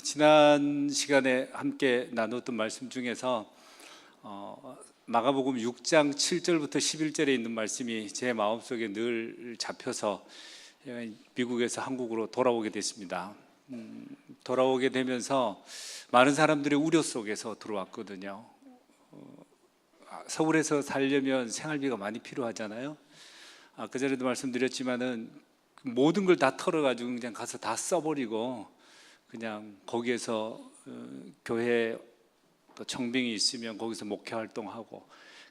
지난 시간에 함께 나눴던 말씀 중에서 마가복음 6장 7절부터 11절에 있는 말씀이 제 마음속에 늘 잡혀서 미국에서 한국으로 돌아오게 됐습니다. 돌아오게 되면서 많은 사람들의 우려 속에서 들어왔거든요. 서울에서 살려면 생활비가 많이 필요하잖아요. 그전에도 말씀드렸지만은 모든 걸 다 털어가지고 그냥 가서 다 써버리고 그냥 거기에서 교회 또 청빙이 있으면 거기서 목회 활동하고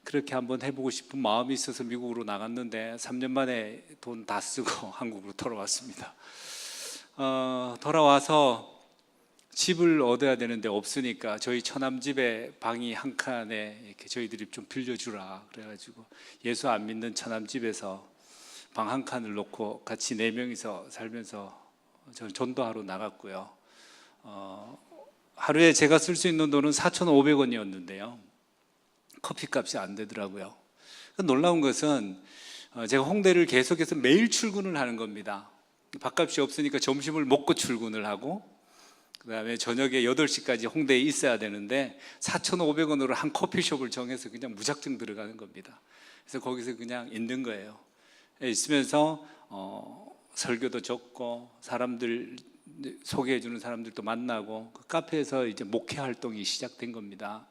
그렇게 한번 해보고 싶은 마음이 있어서 미국으로 나갔는데 3년 만에 돈 다 쓰고 한국으로 돌아왔습니다. 돌아와서 집을 얻어야 되는데 없으니까 저희 처남집에 방이 한 칸에 이렇게 저희들이 좀 빌려주라 그래가지고 예수 안 믿는 처남집에서 방 한 칸을 놓고 같이 4명이서 살면서 저는 전도하러 나갔고요. 하루에 제가 쓸 수 있는 돈은 4,500원이었는데요 커피값이 안 되더라고요. 놀라운 것은 제가 홍대를 계속해서 매일 출근을 하는 겁니다. 밥값이 없으니까 점심을 먹고 출근을 하고 그 다음에 저녁에 8시까지 홍대에 있어야 되는데 4,500원으로 한 커피숍을 정해서 그냥 무작정 들어가는 겁니다. 그래서 거기서 그냥 있는 거예요. 있으면서 설교도 적고 사람들 소개해 주는 사람들도 만나고 그 카페에서 이제 목회 활동이 시작된 겁니다.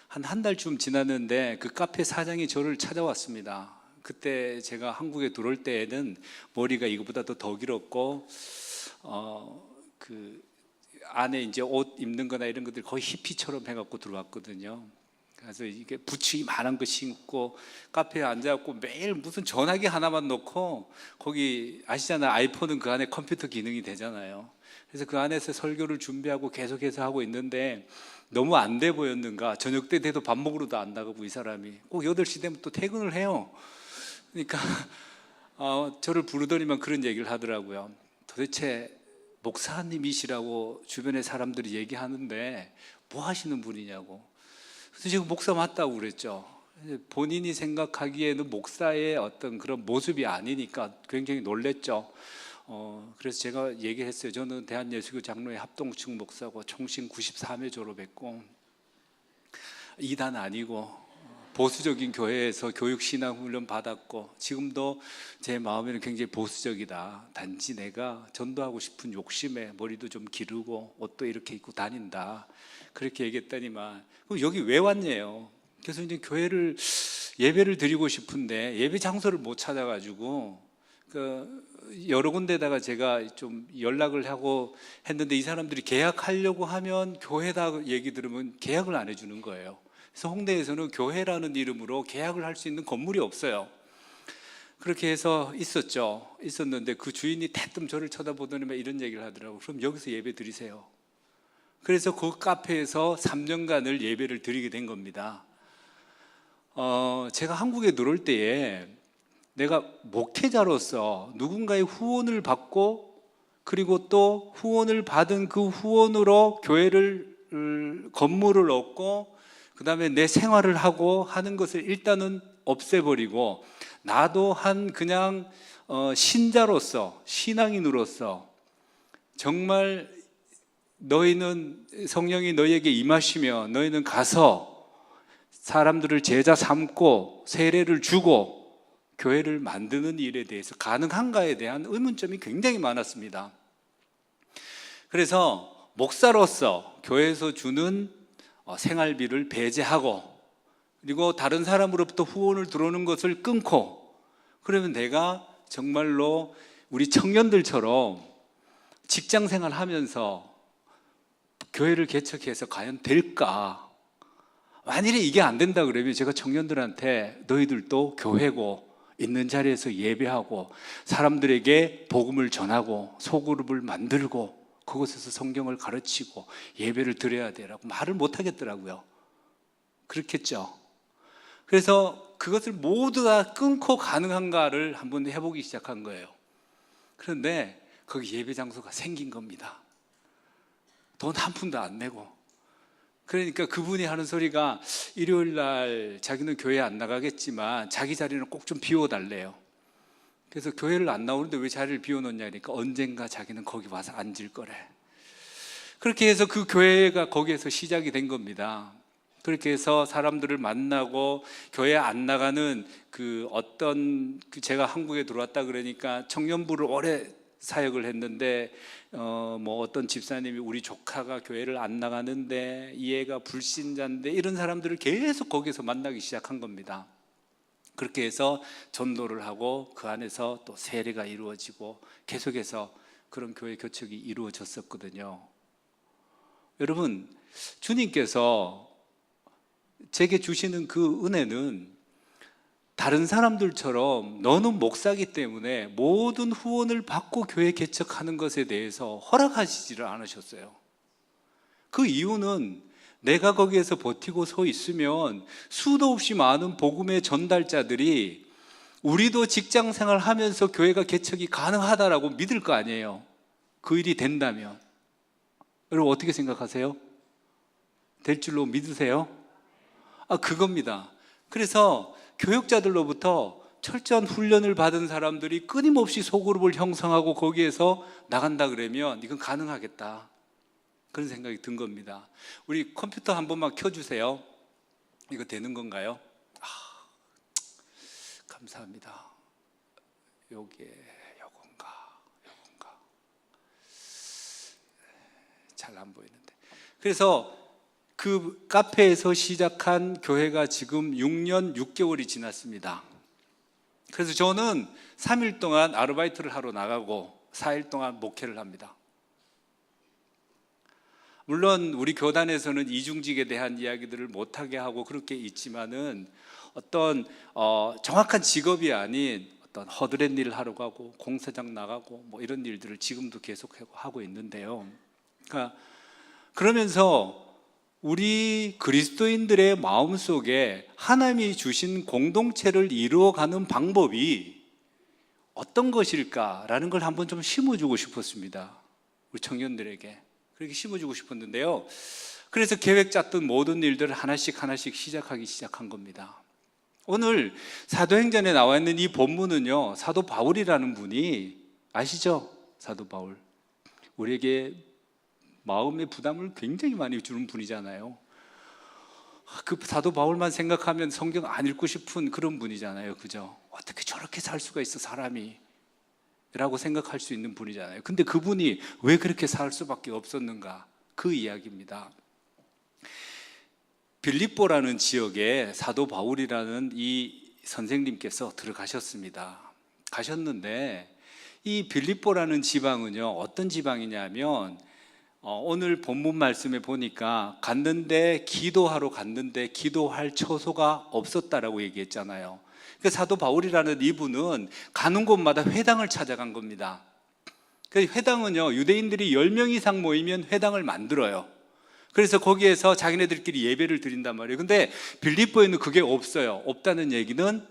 한 달쯤 지났는데 그 카페 사장이 저를 찾아왔습니다. 그때 제가 한국에 들어올 때에는 머리가 이거보다 더 길었고 그 안에 이제 옷 입는 거나 이런 것들 거의 히피처럼 해갖고 들어왔거든요. 그래서 이게 부츠이 만한 거 신고 카페에 앉아갖고 매일 무슨 전화기 하나만 놓고 거기 아시잖아요. 아이폰은 그 안에 컴퓨터 기능이 되잖아요. 그래서 그 안에서 설교를 준비하고 계속해서 하고 있는데 너무 안 돼 보였는가 저녁 때 돼도 밥 먹으러도 안 나가고 이 사람이 꼭 8시 되면 또 퇴근을 해요. 그러니까 저를 부르더니만 그런 얘기를 하더라고요. 도대체 목사님이시라고 주변에 사람들이 얘기하는데 뭐 하시는 분이냐고. 그래서 지금 목사 맞다고 그랬죠. 본인이 생각하기에는 목사의 어떤 그런 모습이 아니니까 굉장히 놀랬죠. 그래서 제가 얘기했어요. 저는 대한예수교 장로회 합동측 목사고 총신 94회 졸업했고 2단 아니고 보수적인 교회에서 교육신앙훈련 받았고 지금도 제 마음에는 굉장히 보수적이다. 단지 내가 전도하고 싶은 욕심에 머리도 좀 기르고 옷도 이렇게 입고 다닌다. 그렇게 얘기했더니만 그럼 여기 왜 왔냐요. 그래서 이제 교회를 예배를 드리고 싶은데 예배 장소를 못 찾아가지고 여러 군데다가 제가 좀 연락을 하고 했는데 이 사람들이 계약하려고 하면 교회다 얘기 들으면 계약을 안 해주는 거예요. 그래서 홍대에서는 교회라는 이름으로 계약을 할 수 있는 건물이 없어요. 그렇게 해서 있었는데 그 주인이 대뜸 저를 쳐다보더니 이런 얘기를 하더라고요. 그럼 여기서 예배 드리세요. 그래서 그 카페에서 3년간을 예배를 드리게 된 겁니다. 제가 한국에 들어올 때에 내가 목회자로서 누군가의 후원을 받고 그리고 또 후원을 받은 그 후원으로 교회를 건물을 얻고 그 다음에 내 생활을 하고 하는 것을 일단은 없애버리고 나도 그냥 신자로서 신앙인으로서 정말 너희는 성령이 너희에게 임하시며 너희는 가서 사람들을 제자 삼고 세례를 주고 교회를 만드는 일에 대해서 가능한가에 대한 의문점이 굉장히 많았습니다. 그래서 목사로서 교회에서 주는 생활비를 배제하고 그리고 다른 사람으로부터 후원을 들어오는 것을 끊고 그러면 내가 정말로 우리 청년들처럼 직장생활 하면서 교회를 개척해서 과연 될까? 만일에 이게 안 된다 그러면 제가 청년들한테 너희들도 교회고 있는 자리에서 예배하고 사람들에게 복음을 전하고 소그룹을 만들고 그곳에서 성경을 가르치고 예배를 드려야 되라고 말을 못 하겠더라고요. 그렇겠죠. 그래서 그것을 모두 다 끊고 가능한가를 한번 해보기 시작한 거예요. 그런데 거기 예배 장소가 생긴 겁니다. 돈 한 푼도 안 내고. 그러니까 그분이 하는 소리가 일요일 날 자기는 교회 안 나가겠지만 자기 자리는 꼭 좀 비워달래요. 그래서 교회를 안 나오는데 왜 자리를 비워놓냐 그러니까 언젠가 자기는 거기 와서 앉을 거래. 그렇게 해서 그 교회가 거기에서 시작이 된 겁니다. 그렇게 해서 사람들을 만나고 교회 안 나가는 제가 한국에 들어왔다 그러니까 청년부를 오래 사역을 했는데 뭐 어떤 집사님이 우리 조카가 교회를 안 나가는데 이 애가 불신자인데 이런 사람들을 계속 거기서 만나기 시작한 겁니다. 그렇게 해서 전도를 하고 그 안에서 또 세례가 이루어지고 계속해서 그런 교회 교척이 이루어졌었거든요. 여러분, 주님께서 제게 주시는 그 은혜는 다른 사람들처럼 너는 목사기 때문에 모든 후원을 받고 교회 개척하는 것에 대해서 허락하시지를 않으셨어요. 그 이유는 내가 거기에서 버티고 서 있으면 수도 없이 많은 복음의 전달자들이 우리도 직장 생활 하면서 교회가 개척이 가능하다라고 믿을 거 아니에요. 그 일이 된다면. 여러분 어떻게 생각하세요? 될 줄로 믿으세요? 그겁니다. 그래서 교육자들로부터 철저한 훈련을 받은 사람들이 끊임없이 소그룹을 형성하고 거기에서 나간다 그러면 이건 가능하겠다, 그런 생각이 든 겁니다. 우리 컴퓨터 한 번만 켜주세요. 이거 되는 건가요? 감사합니다. 요건가 잘 안 보이는데. 그래서 그 카페에서 시작한 교회가 지금 6년 6개월이 지났습니다. 그래서 저는 3일 동안 아르바이트를 하러 나가고 4일 동안 목회를 합니다. 물론 우리 교단에서는 이중직에 대한 이야기들을 못하게 하고 그렇게 있지만은 어떤 정확한 직업이 아닌 어떤 허드렛 일을 하러 가고 공사장 나가고 뭐 이런 일들을 지금도 계속 하고 있는데요. 그러면서 우리 그리스도인들의 마음속에 하나님이 주신 공동체를 이루어가는 방법이 어떤 것일까라는 걸 한번 좀 심어주고 싶었습니다. 우리 청년들에게 그렇게 심어주고 싶었는데요. 그래서 계획 짰던 모든 일들을 하나씩 시작하기 시작한 겁니다. 오늘 사도행전에 나와 있는 이 본문은요, 사도 바울이라는 분이 아시죠? 사도 바울, 우리에게 마음의 부담을 굉장히 많이 주는 분이잖아요. 그 사도 바울만 생각하면 성경 안 읽고 싶은 그런 분이잖아요. 그죠? 어떻게 저렇게 살 수가 있어 사람이 라고 생각할 수 있는 분이잖아요. 근데 그분이 왜 그렇게 살 수밖에 없었는가, 그 이야기입니다. 빌립보라는 지역에 사도 바울이라는 이 선생님께서 들어가셨습니다. 가셨는데 이 빌립보라는 지방은요, 어떤 지방이냐면 오늘 본문 말씀에 보니까 기도하러 갔는데 기도할 처소가 없었다라고 얘기했잖아요. 그 사도 바울이라는 이분은 가는 곳마다 회당을 찾아간 겁니다. 그 회당은요, 유대인들이 10명 이상 모이면 회당을 만들어요. 그래서 거기에서 자기네들끼리 예배를 드린단 말이에요. 근데 빌립보에는 그게 없어요. 없다는 얘기는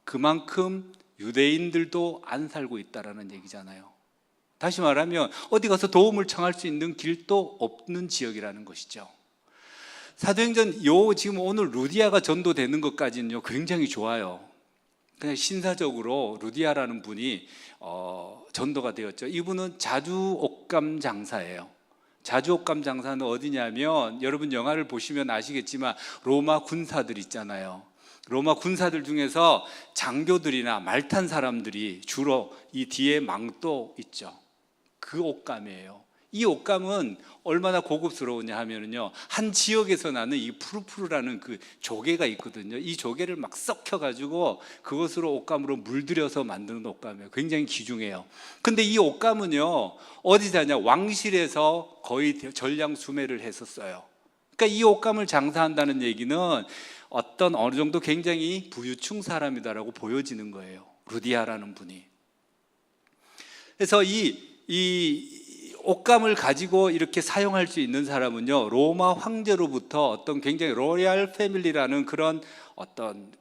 그만큼 유대인들도 안 살고 있다라는 얘기잖아요. 다시 말하면 어디 가서 도움을 청할 수 있는 길도 없는 지역이라는 것이죠. 사도행전 지금 오늘 루디아가 전도되는 것까지는요 굉장히 좋아요. 그냥 신사적으로 루디아라는 분이 전도가 되었죠. 이분은 자주옥감 장사예요. 자주옥감 장사는 어디냐면, 여러분 영화를 보시면 아시겠지만 로마 군사들 있잖아요. 로마 군사들 중에서 장교들이나 말 탄 사람들이 주로 이 뒤에 망토 있죠. 그 옷감이에요. 이 옷감은 얼마나 고급스러우냐 하면은요, 한 지역에서 나는 이 푸르푸르라는 그 조개가 있거든요. 이 조개를 막 썩혀가지고 그것으로 옷감으로 물들여서 만드는 옷감이에요. 굉장히 귀중해요. 근데 이 옷감은요, 어디 사냐? 왕실에서 거의 전량 수매를 했었어요. 그러니까 이 옷감을 장사한다는 얘기는 어느 정도 굉장히 부유층 사람이다라고 보여지는 거예요. 루디아라는 분이. 그래서 이 옷감을 가지고 이렇게 사용할 수 있는 사람은요, 로마 황제로부터 어떤 굉장히 로얄 패밀리라는 그런 어떤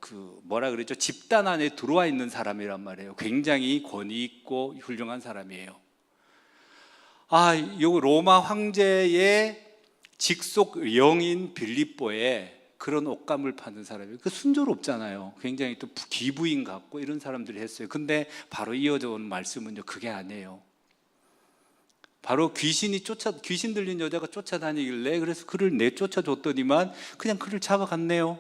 집단 안에 들어와 있는 사람이란 말이에요. 굉장히 권위 있고 훌륭한 사람이에요. 요 로마 황제의 직속 영인 빌립보에 그런 옷감을 파는 사람이 순조롭잖아요. 굉장히 또 기부인 같고 이런 사람들이 했어요. 근데 바로 이어져 온 말씀은요, 그게 아니에요. 바로 귀신 들린 여자가 쫓아다니길래 그래서 그를 내쫓아줬더니만 그냥 그를 잡아갔네요.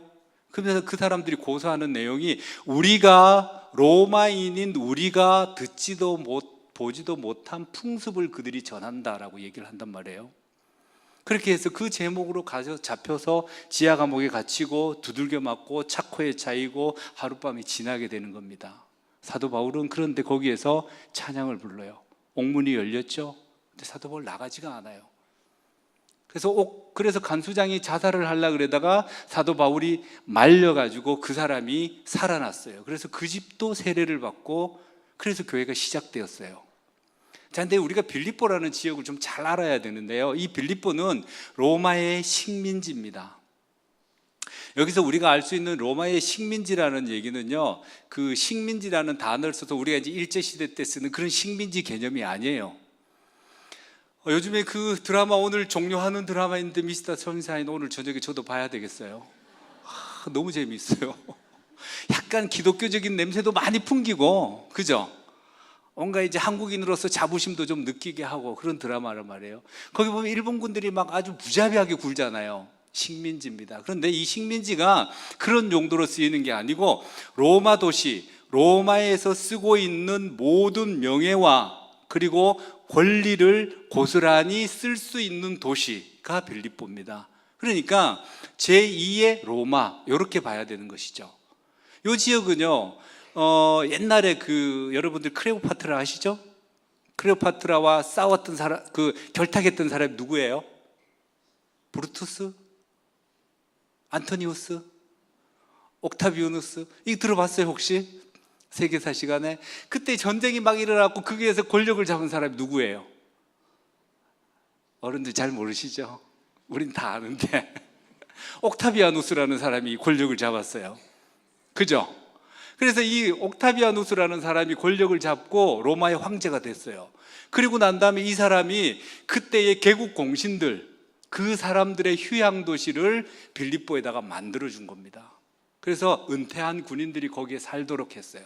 그래서 그 사람들이 고소하는 내용이 우리가 로마인인 우리가 듣지도 보지도 못한 풍습을 그들이 전한다라고 얘기를 한단 말이에요. 그렇게 해서 그 제목으로 잡혀서 지하 감옥에 갇히고 두들겨 맞고 차코에 차이고 하룻밤이 지나게 되는 겁니다. 사도 바울은 그런데 거기에서 찬양을 불러요. 옥문이 열렸죠. 근데 사도 바울 나가지가 않아요. 그래서 간수장이 자살을 하려고 그러다가 사도 바울이 말려가지고 그 사람이 살아났어요. 그래서 그 집도 세례를 받고 그래서 교회가 시작되었어요. 자, 근데 우리가 빌립보라는 지역을 좀 잘 알아야 되는데요. 이 빌립보는 로마의 식민지입니다. 여기서 우리가 알 수 있는 로마의 식민지라는 얘기는요, 그 식민지라는 단어를 써서 우리가 이제 일제시대 때 쓰는 그런 식민지 개념이 아니에요. 요즘에 그 드라마 오늘 종료하는 드라마인데 미스터 선샤인 오늘 저녁에 저도 봐야 되겠어요. 너무 재미있어요. 약간 기독교적인 냄새도 많이 풍기고, 그죠? 뭔가 이제 한국인으로서 자부심도 좀 느끼게 하고 그런 드라마란 말이에요. 거기 보면 일본군들이 막 아주 무자비하게 굴잖아요. 식민지입니다. 그런데 이 식민지가 그런 용도로 쓰이는 게 아니고 로마 도시, 로마에서 쓰고 있는 모든 명예와 그리고 권리를 고스란히 쓸 수 있는 도시가 빌립보입니다. 그러니까 제2의 로마 이렇게 봐야 되는 것이죠. 이 지역은요, 옛날에 여러분들 클레오파트라 아시죠? 클레오파트라와 싸웠던 사람, 결탁했던 사람이 누구예요? 브루투스? 안토니우스? 옥타비우누스? 이거 들어봤어요 혹시? 세계사 시간에 그때 전쟁이 막 일어났고 거기에서 권력을 잡은 사람이 누구예요? 어른들 잘 모르시죠? 우린 다 아는데 옥타비아누스라는 사람이 권력을 잡았어요. 그죠? 그래서 이 옥타비아누스라는 사람이 권력을 잡고 로마의 황제가 됐어요. 그리고 난 다음에 이 사람이 그때의 개국 공신들, 그 사람들의 휴양 도시를 빌립보에다가 만들어 준 겁니다. 그래서 은퇴한 군인들이 거기에 살도록 했어요.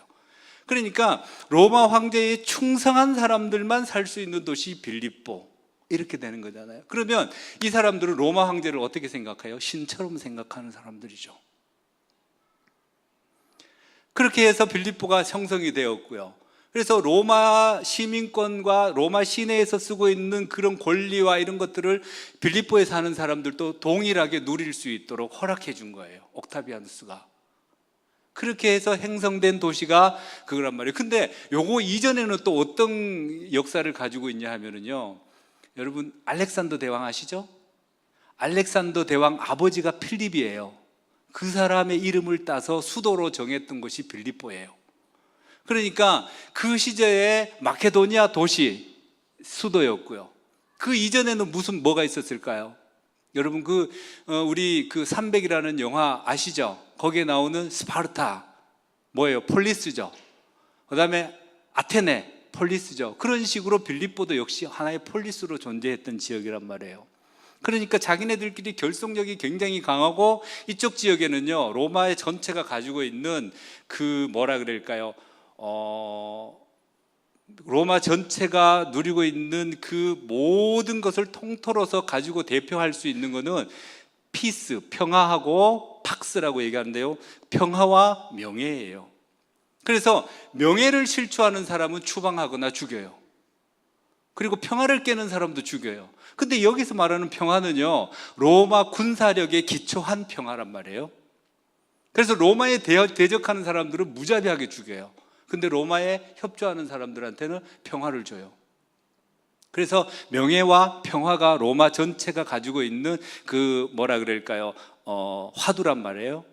그러니까 로마 황제에 충성한 사람들만 살 수 있는 도시 빌립보, 이렇게 되는 거잖아요. 그러면 이 사람들은 로마 황제를 어떻게 생각해요? 신처럼 생각하는 사람들이죠. 그렇게 해서 빌립보가 형성이 되었고요. 그래서 로마 시민권과 로마 시내에서 쓰고 있는 그런 권리와 이런 것들을 빌립보에 사는 사람들도 동일하게 누릴 수 있도록 허락해 준 거예요. 옥타비아누스가. 그렇게 해서 형성된 도시가 그거란 말이에요. 근데 요거 이전에는 또 어떤 역사를 가지고 있냐 하면은요, 여러분 알렉산더 대왕 아시죠? 알렉산더 대왕 아버지가 필립이에요. 그 사람의 이름을 따서 수도로 정했던 것이 빌립보예요. 그러니까 그 시절에 마케도니아 도시 수도였고요. 그 이전에는 뭐가 있었을까요? 여러분 우리 300이라는 영화 아시죠? 거기에 나오는 스파르타 뭐예요? 폴리스죠. 그 다음에 아테네 폴리스죠. 그런 식으로 빌립보도 역시 하나의 폴리스로 존재했던 지역이란 말이에요. 그러니까 자기네들끼리 결속력이 굉장히 강하고 이쪽 지역에는요, 로마의 전체가 가지고 있는 뭐라 그럴까요? 로마 전체가 누리고 있는 그 모든 것을 통틀어서 가지고 대표할 수 있는 것은 피스, 평화하고 팍스라고 얘기하는데요, 평화와 명예예요. 그래서 명예를 실추하는 사람은 추방하거나 죽여요. 그리고 평화를 깨는 사람도 죽여요. 근데 여기서 말하는 평화는요, 로마 군사력에 기초한 평화란 말이에요. 그래서 로마에 대적하는 사람들은 무자비하게 죽여요. 근데 로마에 협조하는 사람들한테는 평화를 줘요. 그래서 명예와 평화가 로마 전체가 가지고 있는 뭐라 그럴까요? 화두란 말이에요.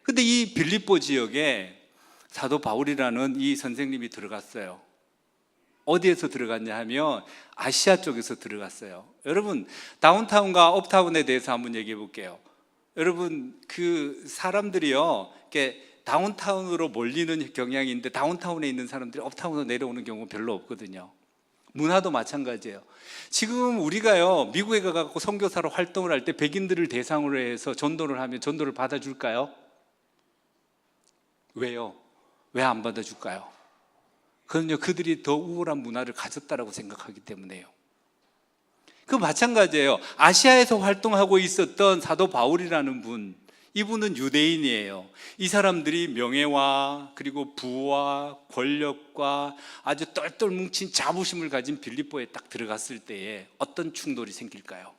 근데 이 빌립보 지역에 사도 바울이라는 이 선생님이 들어갔어요. 어디에서 들어갔냐 하면 아시아 쪽에서 들어갔어요. 여러분 다운타운과 업타운에 대해서 한번 얘기해 볼게요. 여러분 사람들이요, 이렇게 다운타운으로 몰리는 경향인데 다운타운에 있는 사람들이 업타운으로 내려오는 경우는 별로 없거든요. 문화도 마찬가지예요. 지금 우리가요, 미국에 가서 선교사로 활동을 할 때 백인들을 대상으로 해서 전도를 하면 전도를 받아줄까요? 왜요? 왜 안 받아줄까요? 그건요, 그들이 더 우월한 문화를 가졌다라고 생각하기 때문에요. 그 마찬가지예요. 아시아에서 활동하고 있었던 사도 바울이라는 분, 이분은 유대인이에요. 이 사람들이 명예와 그리고 부와 권력과 아주 똘똘 뭉친 자부심을 가진 빌립보에 딱 들어갔을 때에 어떤 충돌이 생길까요?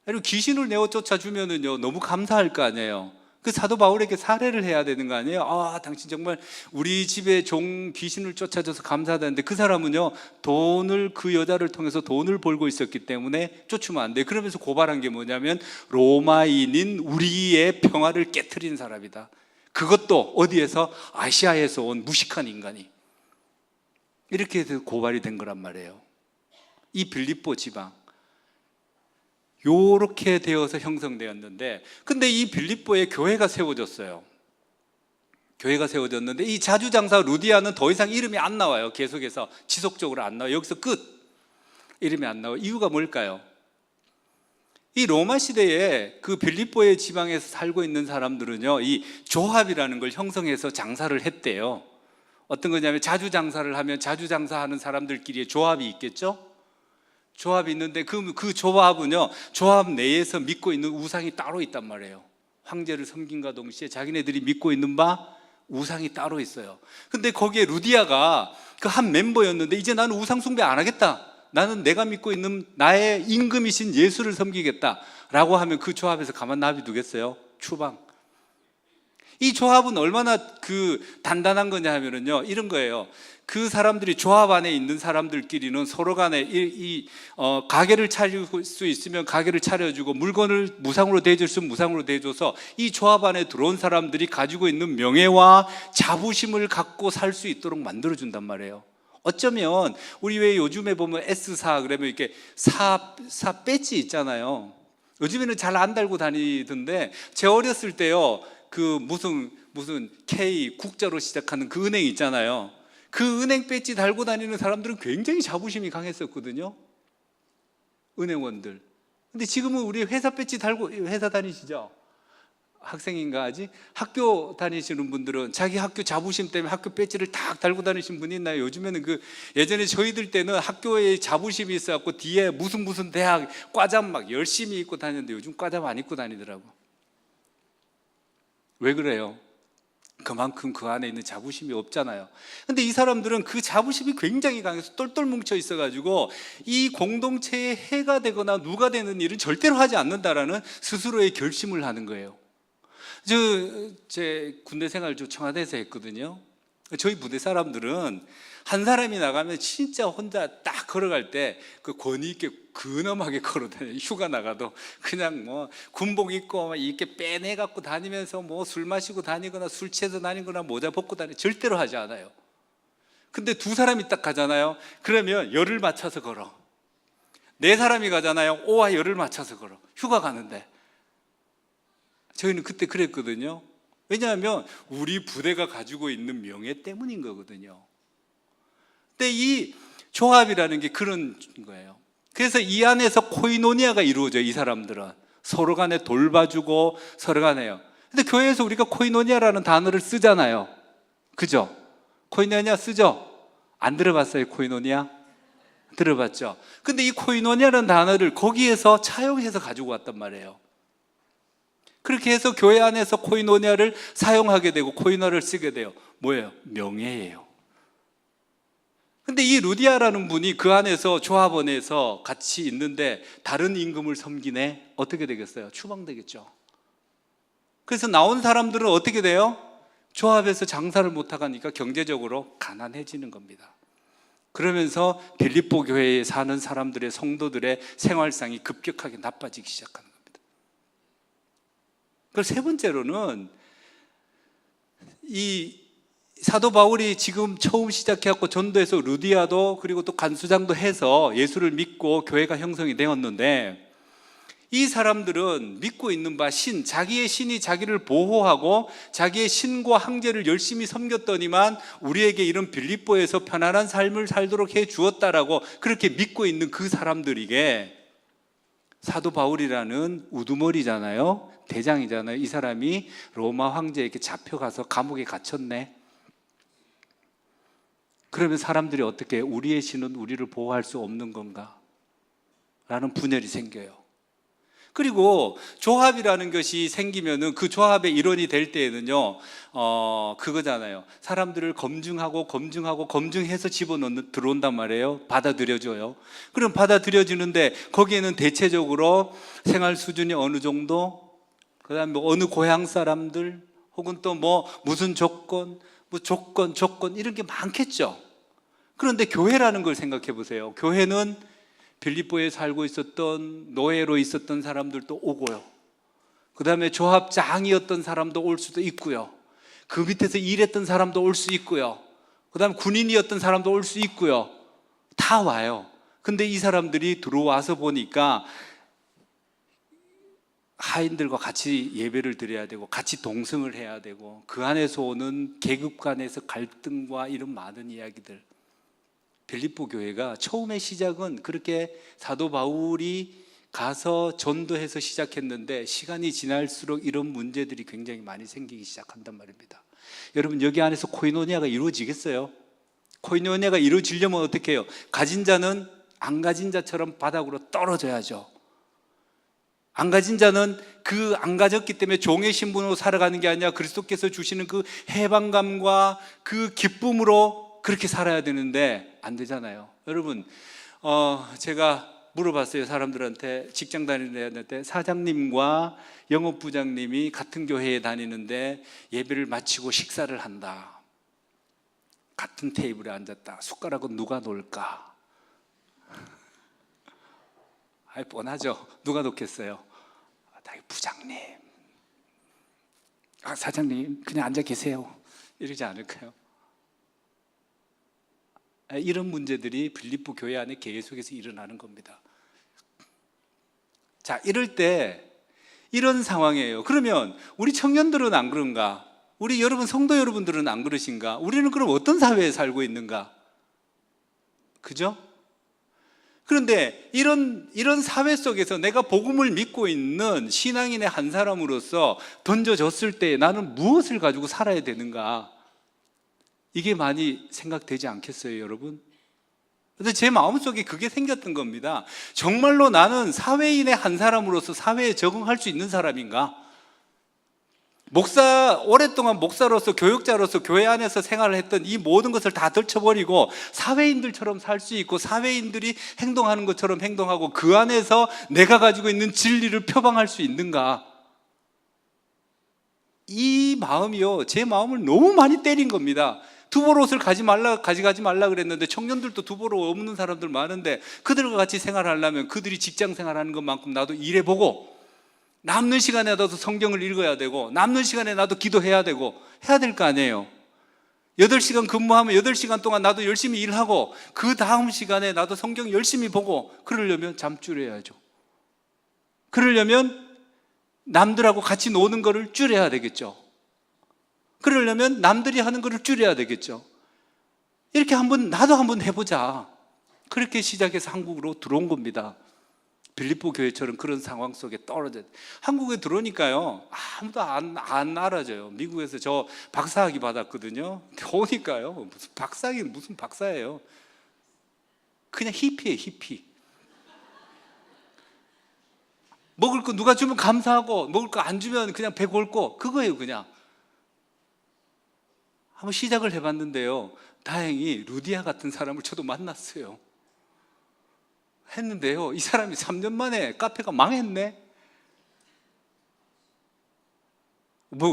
그리고 귀신을 내어 쫓아주면은요, 너무 감사할 거 아니에요. 그 사도 바울에게 사례를 해야 되는 거 아니에요? 아, 당신 정말 우리 집에 종 귀신을 쫓아줘서 감사하다는데, 그 사람은요, 그 여자를 통해서 돈을 벌고 있었기 때문에 쫓으면 안 돼. 그러면서 고발한 게 뭐냐면, 로마인인 우리의 평화를 깨트린 사람이다. 그것도 어디에서? 아시아에서 온 무식한 인간이. 이렇게 해서 고발이 된 거란 말이에요. 이 빌립보 지방, 요렇게 되어서 형성되었는데, 근데 이 빌립보에 교회가 세워졌어요. 교회가 세워졌는데 이 자주장사 루디아는 더 이상 이름이 안 나와요. 계속해서 지속적으로 안 나와요. 여기서 끝. 이름이 안 나와요. 이유가 뭘까요? 이 로마 시대에 그 빌립보의 지방에서 살고 있는 사람들은요, 이 조합이라는 걸 형성해서 장사를 했대요. 어떤 거냐면, 자주장사를 하면 자주장사하는 사람들끼리의 조합이 있겠죠? 조합이 있는데 그 조합은요, 조합 내에서 믿고 있는 우상이 따로 있단 말이에요. 황제를 섬긴과 동시에 자기네들이 믿고 있는 바 우상이 따로 있어요. 근데 거기에 루디아가 그 한 멤버였는데, 이제 나는 우상 숭배 안 하겠다, 나는 내가 믿고 있는 나의 임금이신 예수를 섬기겠다 라고 하면 그 조합에서 가만 놔두겠어요? 추방. 이 조합은 얼마나 단단한 거냐 하면은요, 이런 거예요. 그 사람들이, 조합 안에 있는 사람들끼리는 서로 간에 가게를 차릴 수 있으면 가게를 차려주고, 물건을 무상으로 대줄 수 있으면 무상으로 대줘서 이 조합 안에 들어온 사람들이 가지고 있는 명예와 자부심을 갖고 살 수 있도록 만들어준단 말이에요. 어쩌면 우리 왜 요즘에 보면 S사 그러면 이렇게 사 배지 있잖아요. 요즘에는 잘 안 달고 다니던데, 제 어렸을 때요, 그 무슨 K 국자로 시작하는 그 은행 있잖아요. 그 은행 배지 달고 다니는 사람들은 굉장히 자부심이 강했었거든요, 은행원들. 근데 지금은 우리 회사 배지 달고, 회사 다니시죠? 학생인가 아직? 학교 다니시는 분들은 자기 학교 자부심 때문에 학교 배지를 딱 달고 다니신 분이 있나요? 요즘에는 예전에 저희들 때는 학교에 자부심이 있어갖고 뒤에 무슨 대학 과잠 막 열심히 입고 다녔는데, 요즘 과잠 안 입고 다니더라고. 왜 그래요? 그만큼 그 안에 있는 자부심이 없잖아요. 근데 이 사람들은 그 자부심이 굉장히 강해서 똘똘 뭉쳐 있어가지고 이 공동체에 해가 되거나 누가 되는 일은 절대로 하지 않는다라는 스스로의 결심을 하는 거예요. 제 군대 생활 청와대에서 했거든요. 저희 부대 사람들은 한 사람이 나가면 진짜 혼자 딱 걸어갈 때 그 권위 있게 근엄하게 걸어다녀요. 휴가 나가도 그냥 뭐 군복 입고 막 이렇게 빼내 갖고 다니면서 뭐 술 마시고 다니거나 술 취해서 다니거나 모자 벗고 다니고 절대로 하지 않아요. 근데 두 사람이 딱 가잖아요. 그러면 열을 맞춰서 걸어. 네 사람이 가잖아요. 오와 열을 맞춰서 걸어. 휴가 가는데. 저희는 그때 그랬거든요. 왜냐하면 우리 부대가 가지고 있는 명예 때문인 거거든요. 근데 이 조합이라는 게 그런 거예요. 그래서 이 안에서 코이노니아가 이루어져요. 이 사람들은 서로 간에 돌봐주고 서로 간에요. 근데 교회에서 우리가 코이노니아라는 단어를 쓰잖아요. 그죠? 코이노니아 쓰죠? 안 들어봤어요? 코이노니아? 들어봤죠? 근데 이 코이노니아라는 단어를 거기에서 차용해서 가지고 왔단 말이에요. 그렇게 해서 교회 안에서 코이노니아를 사용하게 되고 코이노니아를 쓰게 돼요. 뭐예요? 명예예요. 근데 이 루디아라는 분이 그 안에서 조합원에서 같이 있는데 다른 임금을 섬기네? 어떻게 되겠어요? 추방되겠죠. 그래서 나온 사람들은 어떻게 돼요? 조합에서 장사를 못하니까 경제적으로 가난해지는 겁니다. 그러면서 빌립보 교회에 사는 사람들의, 성도들의 생활상이 급격하게 나빠지기 시작하는 겁니다. 그리고 세 번째로는, 이 사도 바울이 지금 처음 시작해갖고 전도해서 루디아도 그리고 또 간수장도 해서 예수를 믿고 교회가 형성이 되었는데, 이 사람들은 믿고 있는 바 자기의 신이 자기를 보호하고 자기의 신과 황제를 열심히 섬겼더니만 우리에게 이런 빌립보에서 편안한 삶을 살도록 해 주었다라고 그렇게 믿고 있는 그 사람들에게 사도 바울이라는 우두머리잖아요, 대장이잖아요. 이 사람이 로마 황제에게 잡혀가서 감옥에 갇혔네. 그러면 사람들이 어떻게, 우리의 신은 우리를 보호할 수 없는 건가? 분열이 생겨요. 그리고 조합이라는 것이 생기면은 그 조합의 일원이 될 때에는요, 그거잖아요. 사람들을 검증해서 들어온단 말이에요. 받아들여줘요. 그럼 받아들여지는데 거기에는 대체적으로 생활 수준이 어느 정도, 그 다음에 어느 고향 사람들, 혹은 또 무슨 조건, 조건, 이런 게 많겠죠. 그런데 교회라는 걸 생각해 보세요. 교회는 빌립보에 살고 있었던 노예로 있었던 사람들도 오고요. 그 다음에 조합장이었던 사람도 올 수도 있고요. 그 밑에서 일했던 사람도 올 수 있고요. 그 다음에 군인이었던 사람도 올 수 있고요. 다 와요. 근데 이 사람들이 들어와서 보니까 하인들과 같이 예배를 드려야 되고 같이 동성을 해야 되고 그 안에서 오는 계급 간에서 갈등과 이런 많은 이야기들, 빌립보 교회가 처음의 시작은 그렇게 사도 바울이 가서 전도해서 시작했는데 시간이 지날수록 이런 문제들이 굉장히 많이 생기기 시작한단 말입니다. 여러분, 여기 안에서 코이노니아가 이루어지겠어요? 코이노니아가 이루어지려면 어떻게 해요? 가진 자는 안 가진 자처럼 바닥으로 떨어져야죠. 안 가진 자는 그 안 가졌기 때문에 종의 신분으로 살아가는 게 아니라 그리스도께서 주시는 그 해방감과 그 기쁨으로 그렇게 살아야 되는데 안 되잖아요. 여러분, 제가 물어봤어요. 사람들한테, 직장 다니는 애한테, 사장님과 영업부장님이 같은 교회에 다니는데 예배를 마치고 식사를 한다. 같은 테이블에 앉았다. 숟가락은 누가 놓을까? 아이, 뻔하죠. 누가 놓겠어요? 부장님. 사장님, 그냥 앉아 계세요. 이러지 않을까요? 이런 문제들이 빌립보 교회 안에 계속해서 일어나는 겁니다. 자, 이럴 때 이런 상황이에요. 그러면 우리 청년들은 안 그런가? 우리 여러분, 성도 여러분들은 안 그러신가? 우리는 그럼 어떤 사회에 살고 있는가? 그죠? 그런데 이런 사회 속에서 내가 복음을 믿고 있는 신앙인의 한 사람으로서 던져졌을 때 나는 무엇을 가지고 살아야 되는가? 이게 많이 생각되지 않겠어요, 여러분? 근데 제 마음속에 그게 생겼던 겁니다. 정말로 나는 사회인의 한 사람으로서 사회에 적응할 수 있는 사람인가? 오랫동안 목사로서, 교육자로서 교회 안에서 생활을 했던 이 모든 것을 다 덜쳐버리고 사회인들처럼 살 수 있고 사회인들이 행동하는 것처럼 행동하고 그 안에서 내가 가지고 있는 진리를 표방할 수 있는가? 이 마음이요, 제 마음을 너무 많이 때린 겁니다. 두벌 옷을 가져가지 말라 그랬는데 청년들도 두벌 옷 없는 사람들 많은데 그들과 같이 생활하려면 그들이 직장 생활하는 것만큼 나도 일해보고 남는 시간에 나도 성경을 읽어야 되고 남는 시간에 나도 기도해야 되고 해야 될 거 아니에요. 8시간 근무하면 8시간 동안 나도 열심히 일하고 그 다음 시간에 나도 성경 열심히 보고, 그러려면 잠 줄여야죠. 그러려면 남들하고 같이 노는 거를 줄여야 되겠죠. 그러려면 남들이 하는 거를 줄여야 되겠죠. 이렇게 나도 한번 해보자. 그렇게 시작해서 한국으로 들어온 겁니다. 빌립보 교회처럼 그런 상황 속에 떨어져. 한국에 들어오니까요, 아무도 안 알아줘요. 미국에서 저 박사학위 받았거든요. 오니까요, 무슨 박사학위, 무슨 박사예요. 그냥 히피예요, 히피. 먹을 거 누가 주면 감사하고, 먹을 거 안 주면 그냥 배 골고, 그거예요, 그냥. 한번 시작을 해봤는데요, 다행히 루디아 같은 사람을 저도 만났어요. 했는데요, 이 사람이 3년 만에 카페가 망했네.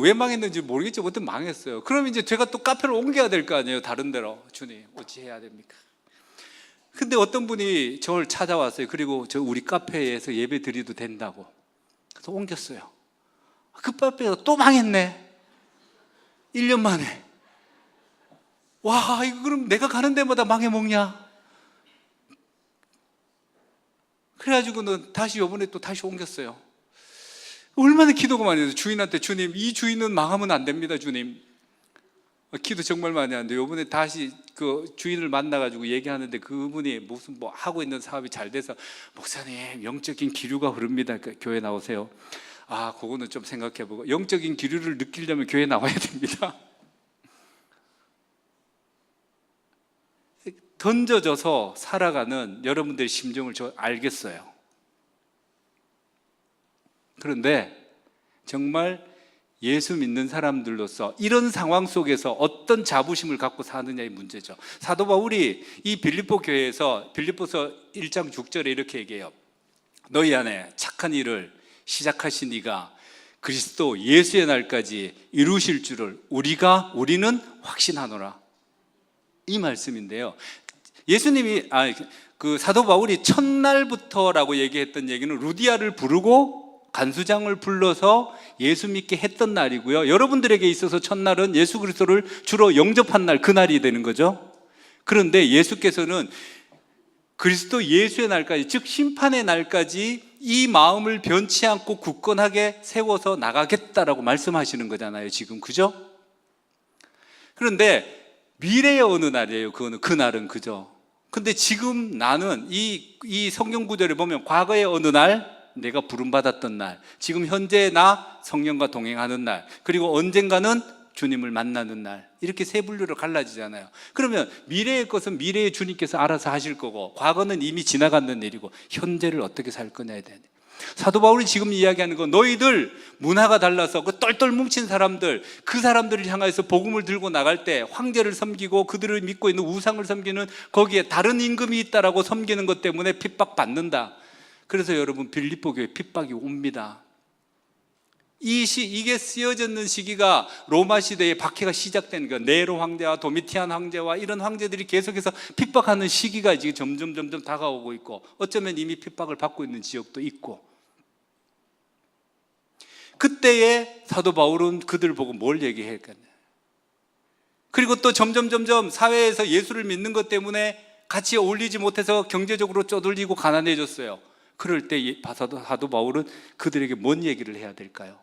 왜 망했는지 모르겠죠. 어떤 망했어요. 그럼 이제 제가 또 카페를 옮겨야 될 거 아니에요, 다른 데로. 주님, 어찌 해야 됩니까? 근데 어떤 분이 저를 찾아왔어요. 그리고 우리 카페에서 예배 드려도 된다고. 그래서 옮겼어요. 그 카페가 또 망했네. 1년 만에. 와, 이거 그럼 내가 가는 데마다 망해먹냐? 그래가지고는 다시 요번에 또 다시 옮겼어요. 얼마나 기도가 많이 해서 주인한테, 주님, 이 주인은 망하면 안 됩니다, 주님. 기도 정말 많이 하는데 요번에 다시 그 주인을 만나가지고 얘기하는데 그분이 무슨 하고 있는 사업이 잘 돼서, 목사님, 영적인 기류가 흐릅니다. 교회 나오세요. 아, 그거는 좀 생각해보고, 영적인 기류를 느끼려면 교회 나와야 됩니다. 던져져서 살아가는 여러분들의 심정을 저 알겠어요. 그런데 정말 예수 믿는 사람들로서 이런 상황 속에서 어떤 자부심을 갖고 사느냐의 문제죠. 사도 바울이 이 빌립보 교회에서 빌립보서 1장 6절에 이렇게 얘기해요. 너희 안에 착한 일을 시작하신 이가 그리스도 예수의 날까지 이루실 줄을 우리는 확신하노라. 이 말씀인데요. 예수님이 그 사도 바울이 첫날부터라고 얘기했던 얘기는 루디아를 부르고 간수장을 불러서 예수 믿게 했던 날이고요. 여러분들에게 있어서 첫날은 예수 그리스도를 주로 영접한 날, 그 날이 되는 거죠. 그런데 예수께서는 그리스도 예수의 날까지, 즉 심판의 날까지 이 마음을 변치 않고 굳건하게 세워서 나가겠다라고 말씀하시는 거잖아요, 지금. 그죠? 그런데 미래의 어느 날이에요. 그날은. 그죠? 근데 지금 나는 이 성경 구절에 보면 과거의 어느 날, 내가 부름받았던 날, 지금 현재 나 성령과 동행하는 날, 그리고 언젠가는 주님을 만나는 날, 이렇게 세 분류로 갈라지잖아요. 그러면 미래의 것은 미래의 주님께서 알아서 하실 거고, 과거는 이미 지나갔는 일이고, 현재를 어떻게 살 거냐에 대한. 사도 바울이 지금 이야기하는 건 너희들 문화가 달라서 그 똘똘 뭉친 사람들, 그 사람들을 향해서 복음을 들고 나갈 때 황제를 섬기고 그들을 믿고 있는 우상을 섬기는, 거기에 다른 임금이 있다라고 섬기는 것 때문에 핍박받는다. 그래서 여러분, 빌립보 교회 핍박이 옵니다. 이게 쓰여졌는 시기가 로마 시대의 박해가 시작된 거예요. 네로 황제와 도미티안 황제와 이런 황제들이 계속해서 핍박하는 시기가 지금 점점 다가오고 있고, 어쩌면 이미 핍박을 받고 있는 지역도 있고, 그때에 사도 바울은 그들 보고 뭘 얘기했겠냐. 그리고 또 점점 사회에서 예수를 믿는 것 때문에 같이 어울리지 못해서 경제적으로 쪼들리고 가난해졌어요. 그럴 때 사도 바울은 그들에게 뭔 얘기를 해야 될까요?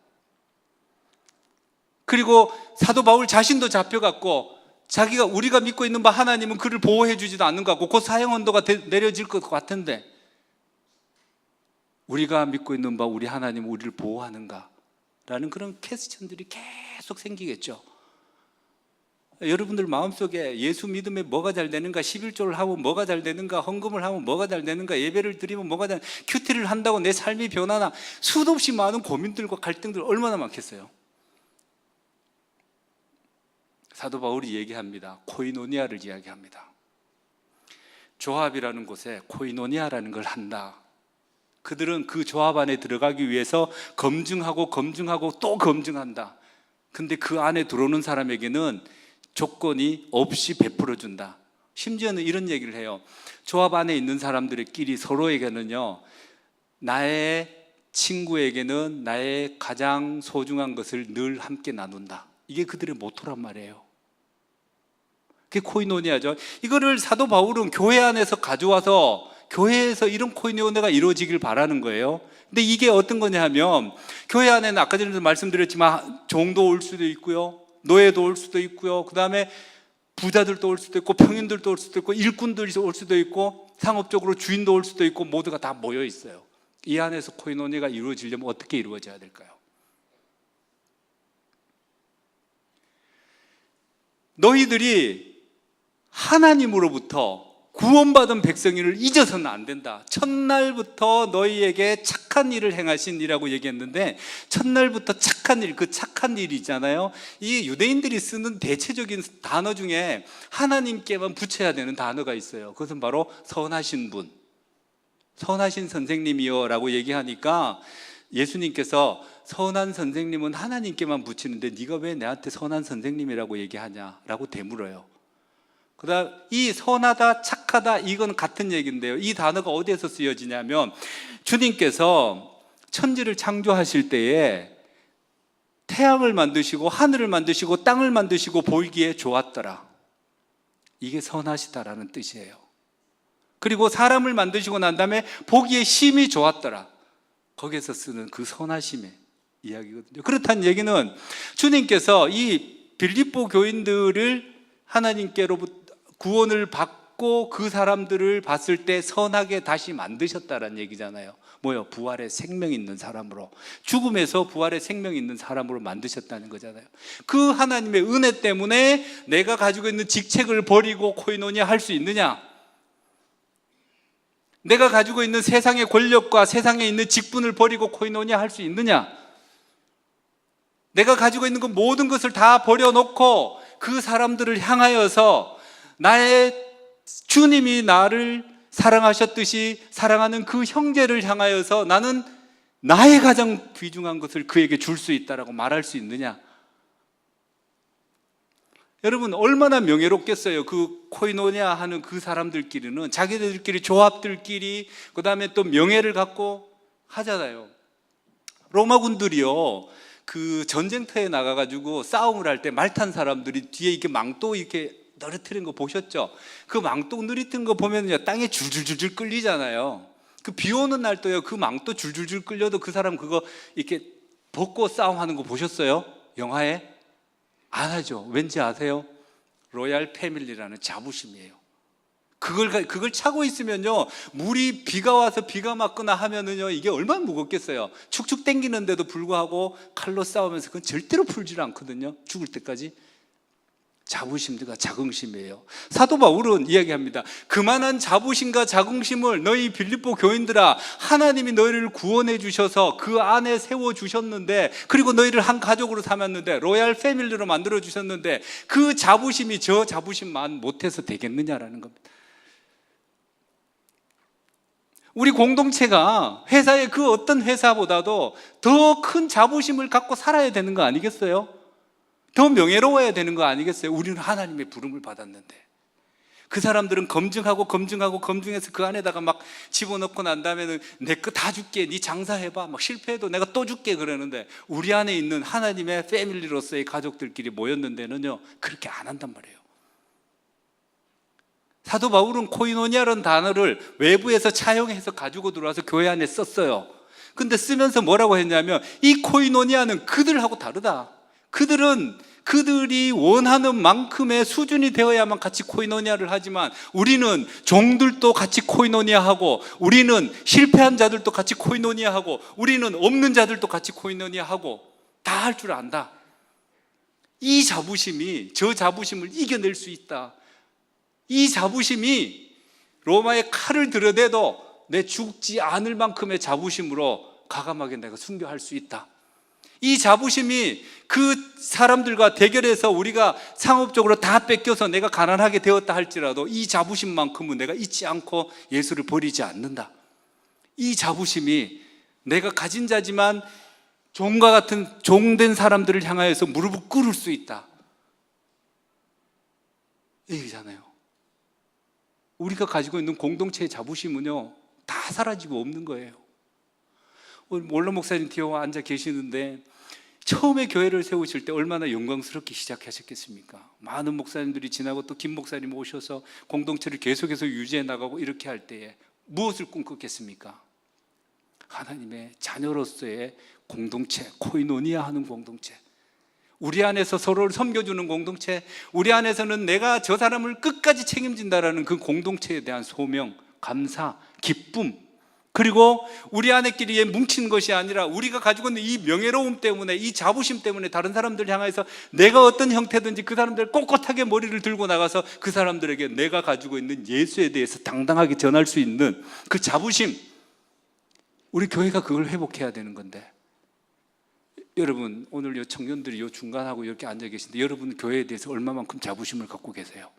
그리고 사도 바울 자신도 잡혀갔고, 자기가 우리가 믿고 있는 바 하나님은 그를 보호해 주지도 않는 것 같고 곧 사형 언도가 내려질 것 같은데, 우리가 믿고 있는 바 우리 하나님은 우리를 보호하는가? 라는 그런 퀘스천들이 계속 생기겠죠. 여러분들 마음속에 예수 믿음에 뭐가 잘 되는가, 11조를 하면 뭐가 잘 되는가, 헌금을 하면 뭐가 잘 되는가, 예배를 드리면 뭐가 잘, 큐티를 한다고 내 삶이 변하나, 수도 없이 많은 고민들과 갈등들 얼마나 많겠어요. 사도 바울이 얘기합니다. 코이노니아를 이야기합니다. 조합이라는 곳에 코이노니아라는 걸 한다. 그들은 그 조합 안에 들어가기 위해서 검증하고 또 검증한다. 근데 그 안에 들어오는 사람에게는 조건이 없이 베풀어준다. 심지어는 이런 얘기를 해요. 조합 안에 있는 사람들끼리 서로에게는요, 나의 친구에게는 나의 가장 소중한 것을 늘 함께 나눈다. 이게 그들의 모토란 말이에요. 그게 코이노니아죠. 이거를 사도 바울은 교회 안에서 가져와서 교회에서 이런 코이노니아가 이루어지길 바라는 거예요. 근데 이게 어떤 거냐 하면, 교회 안에는 아까 전에도 말씀드렸지만 종도 올 수도 있고요, 노예도 올 수도 있고요, 그 다음에 부자들도 올 수도 있고 평인들도 올 수도 있고 일꾼들이 올 수도 있고 상업적으로 주인도 올 수도 있고, 모두가 다 모여 있어요. 이 안에서 코이노니아가 이루어지려면 어떻게 이루어져야 될까요? 너희들이 하나님으로부터 구원받은 백성인을 잊어서는 안 된다. 첫날부터 너희에게 착한 일을 행하신 이라고 얘기했는데, 첫날부터 착한 일, 그 착한 일이잖아요. 이 유대인들이 쓰는 대체적인 단어 중에 하나님께만 붙여야 되는 단어가 있어요. 그것은 바로 선하신 분, 선하신 선생님이요 라고 얘기하니까, 예수님께서 선한 선생님은 하나님께만 붙이는데 네가 왜 나한테 선한 선생님이라고 얘기하냐라고 되물어요. 그다음 이 선하다, 착하다, 이건 같은 얘기인데요. 이 단어가 어디에서 쓰여지냐면, 주님께서 천지를 창조하실 때에 태양을 만드시고 하늘을 만드시고 땅을 만드시고 보이기에 좋았더라. 이게 선하시다라는 뜻이에요. 그리고 사람을 만드시고 난 다음에 보기에 심히 좋았더라. 거기에서 쓰는 그 선하심의 이야기거든요. 그렇다는 얘기는 주님께서 이 빌립보 교인들을 하나님께로부터 구원을 받고 그 사람들을 봤을 때 선하게 다시 만드셨다는 얘기잖아요. 뭐요? 부활의 생명 있는 사람으로, 죽음에서 부활의 생명 있는 사람으로 만드셨다는 거잖아요. 그 하나님의 은혜 때문에 내가 가지고 있는 직책을 버리고 코이노니아 할 수 있느냐? 내가 가지고 있는 세상의 권력과 세상에 있는 직분을 버리고 코이노니아 할 수 있느냐? 내가 가지고 있는 그 모든 것을 다 버려놓고 그 사람들을 향하여서 나의 주님이 나를 사랑하셨듯이 사랑하는 그 형제를 향하여서 나는 나의 가장 귀중한 것을 그에게 줄 수 있다라고 말할 수 있느냐? 여러분, 얼마나 명예롭겠어요. 그 코이노니아 하는 그 사람들끼리는 자기들끼리 조합들끼리 그 다음에 또 명예를 갖고 하잖아요. 로마군들이요, 그 전쟁터에 나가가지고 싸움을 할 때 말 탄 사람들이 뒤에 이렇게 망토 이렇게 너리트는 거 보셨죠? 그 망토 너리트는 거 보면요, 땅에 줄줄줄줄 끌리잖아요. 그 비 오는 날도요, 그 망토 줄줄줄 끌려도 그 사람 그거 이렇게 벗고 싸움하는 거 보셨어요? 영화에? 안 하죠. 왠지 아세요? 로얄 패밀리라는 자부심이에요. 그걸 차고 있으면요, 물이 비가 와서 비가 맞거나 하면은요, 이게 얼마나 무겁겠어요. 축축 당기는데도 불구하고 칼로 싸우면서 그건 절대로 풀질 않거든요. 죽을 때까지. 자부심과 자긍심이에요. 사도 바울은 이야기합니다. 그만한 자부심과 자긍심을 너희 빌립보 교인들아, 하나님이 너희를 구원해 주셔서 그 안에 세워 주셨는데, 그리고 너희를 한 가족으로 삼았는데, 로얄 패밀리로 만들어 주셨는데, 그 자부심이 저 자부심만 못해서 되겠느냐라는 겁니다. 우리 공동체가 회사의 그 어떤 회사보다도 더 큰 자부심을 갖고 살아야 되는 거 아니겠어요? 더 명예로워야 되는 거 아니겠어요? 우리는 하나님의 부름을 받았는데. 그 사람들은 검증해서 그 안에다가 막 집어넣고 난 다음에는 내 거 다 줄게, 네 장사해봐, 막 실패해도 내가 또 줄게 그러는데, 우리 안에 있는 하나님의 패밀리로서의 가족들끼리 모였는데는요, 그렇게 안 한단 말이에요. 사도 바울은 코이노니아라는 단어를 외부에서 차용해서 가지고 들어와서 교회 안에 썼어요. 근데 쓰면서 뭐라고 했냐면, 이 코이노니아는 그들하고 다르다. 그들이 원하는 만큼의 수준이 되어야만 같이 코이노니아를 하지만, 우리는 종들도 같이 코이노니아하고, 우리는 실패한 자들도 같이 코이노니아하고, 우리는 없는 자들도 같이 코이노니아하고, 다 할 줄 안다. 이 자부심이 저 자부심을 이겨낼 수 있다. 이 자부심이 로마의 칼을 들여대도 내 죽지 않을 만큼의 자부심으로 과감하게 내가 순교할 수 있다. 이 자부심이 그 사람들과 대결해서 우리가 상업적으로 다 뺏겨서 내가 가난하게 되었다 할지라도 이 자부심만큼은 내가 잊지 않고 예수를 버리지 않는다. 이 자부심이 내가 가진 자지만 종과 같은 종된 사람들을 향하여서 무릎을 꿇을 수 있다. 얘기잖아요. 우리가 가지고 있는 공동체의 자부심은요, 다 사라지고 없는 거예요. 몰라 목사님 뒤에 앉아 계시는데, 처음에 교회를 세우실 때 얼마나 영광스럽게 시작하셨겠습니까? 많은 목사님들이 지나고 또 김 목사님 오셔서 공동체를 계속해서 유지해 나가고 이렇게 할 때에 무엇을 꿈꿨겠습니까? 하나님의 자녀로서의 공동체, 코이노니아 하는 공동체, 우리 안에서 서로를 섬겨주는 공동체, 우리 안에서는 내가 저 사람을 끝까지 책임진다라는 그 공동체에 대한 소명, 감사, 기쁨, 그리고 우리 안에끼리에 뭉친 것이 아니라 우리가 가지고 있는 이 명예로움 때문에, 이 자부심 때문에 다른 사람들 향해서 내가 어떤 형태든지 그 사람들 꼿꼿하게 머리를 들고 나가서 그 사람들에게 내가 가지고 있는 예수에 대해서 당당하게 전할 수 있는 그 자부심, 우리 교회가 그걸 회복해야 되는 건데, 여러분 오늘 요 청년들이 요 중간하고 이렇게 앉아 계신데, 여러분 교회에 대해서 얼마만큼 자부심을 갖고 계세요?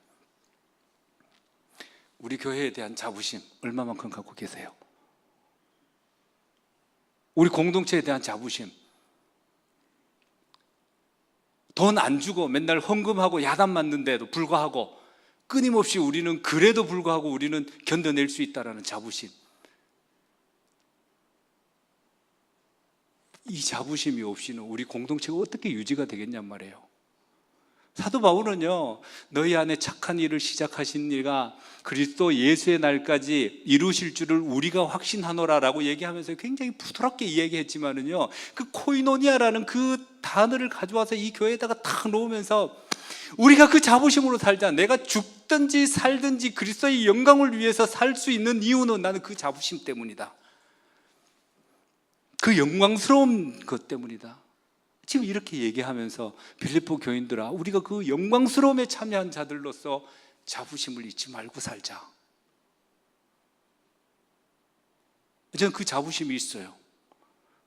우리 교회에 대한 자부심 얼마만큼 갖고 계세요? 우리 공동체에 대한 자부심, 돈 안 주고 맨날 헌금하고 야단 맞는데도 불구하고 끊임없이 우리는 그래도 불구하고 우리는 견뎌낼 수 있다라는 자부심, 이 자부심이 없이는 우리 공동체가 어떻게 유지가 되겠냔 말이에요. 사도 바울은요, 너희 안에 착한 일을 시작하신 이가 그리스도 예수의 날까지 이루실 줄을 우리가 확신하노라라고 얘기하면서 굉장히 부드럽게 이야기했지만은요, 그 코이노니아라는 그 단어를 가져와서 이 교회에다가 탁 놓으면서 우리가 그 자부심으로 살자. 내가 죽든지 살든지 그리스도의 영광을 위해서 살 수 있는 이유는 나는 그 자부심 때문이다. 그 영광스러운 것 때문이다. 지금 이렇게 얘기하면서 빌립보 교인들아, 우리가 그 영광스러움에 참여한 자들로서 자부심을 잊지 말고 살자. 저는 그 자부심이 있어요.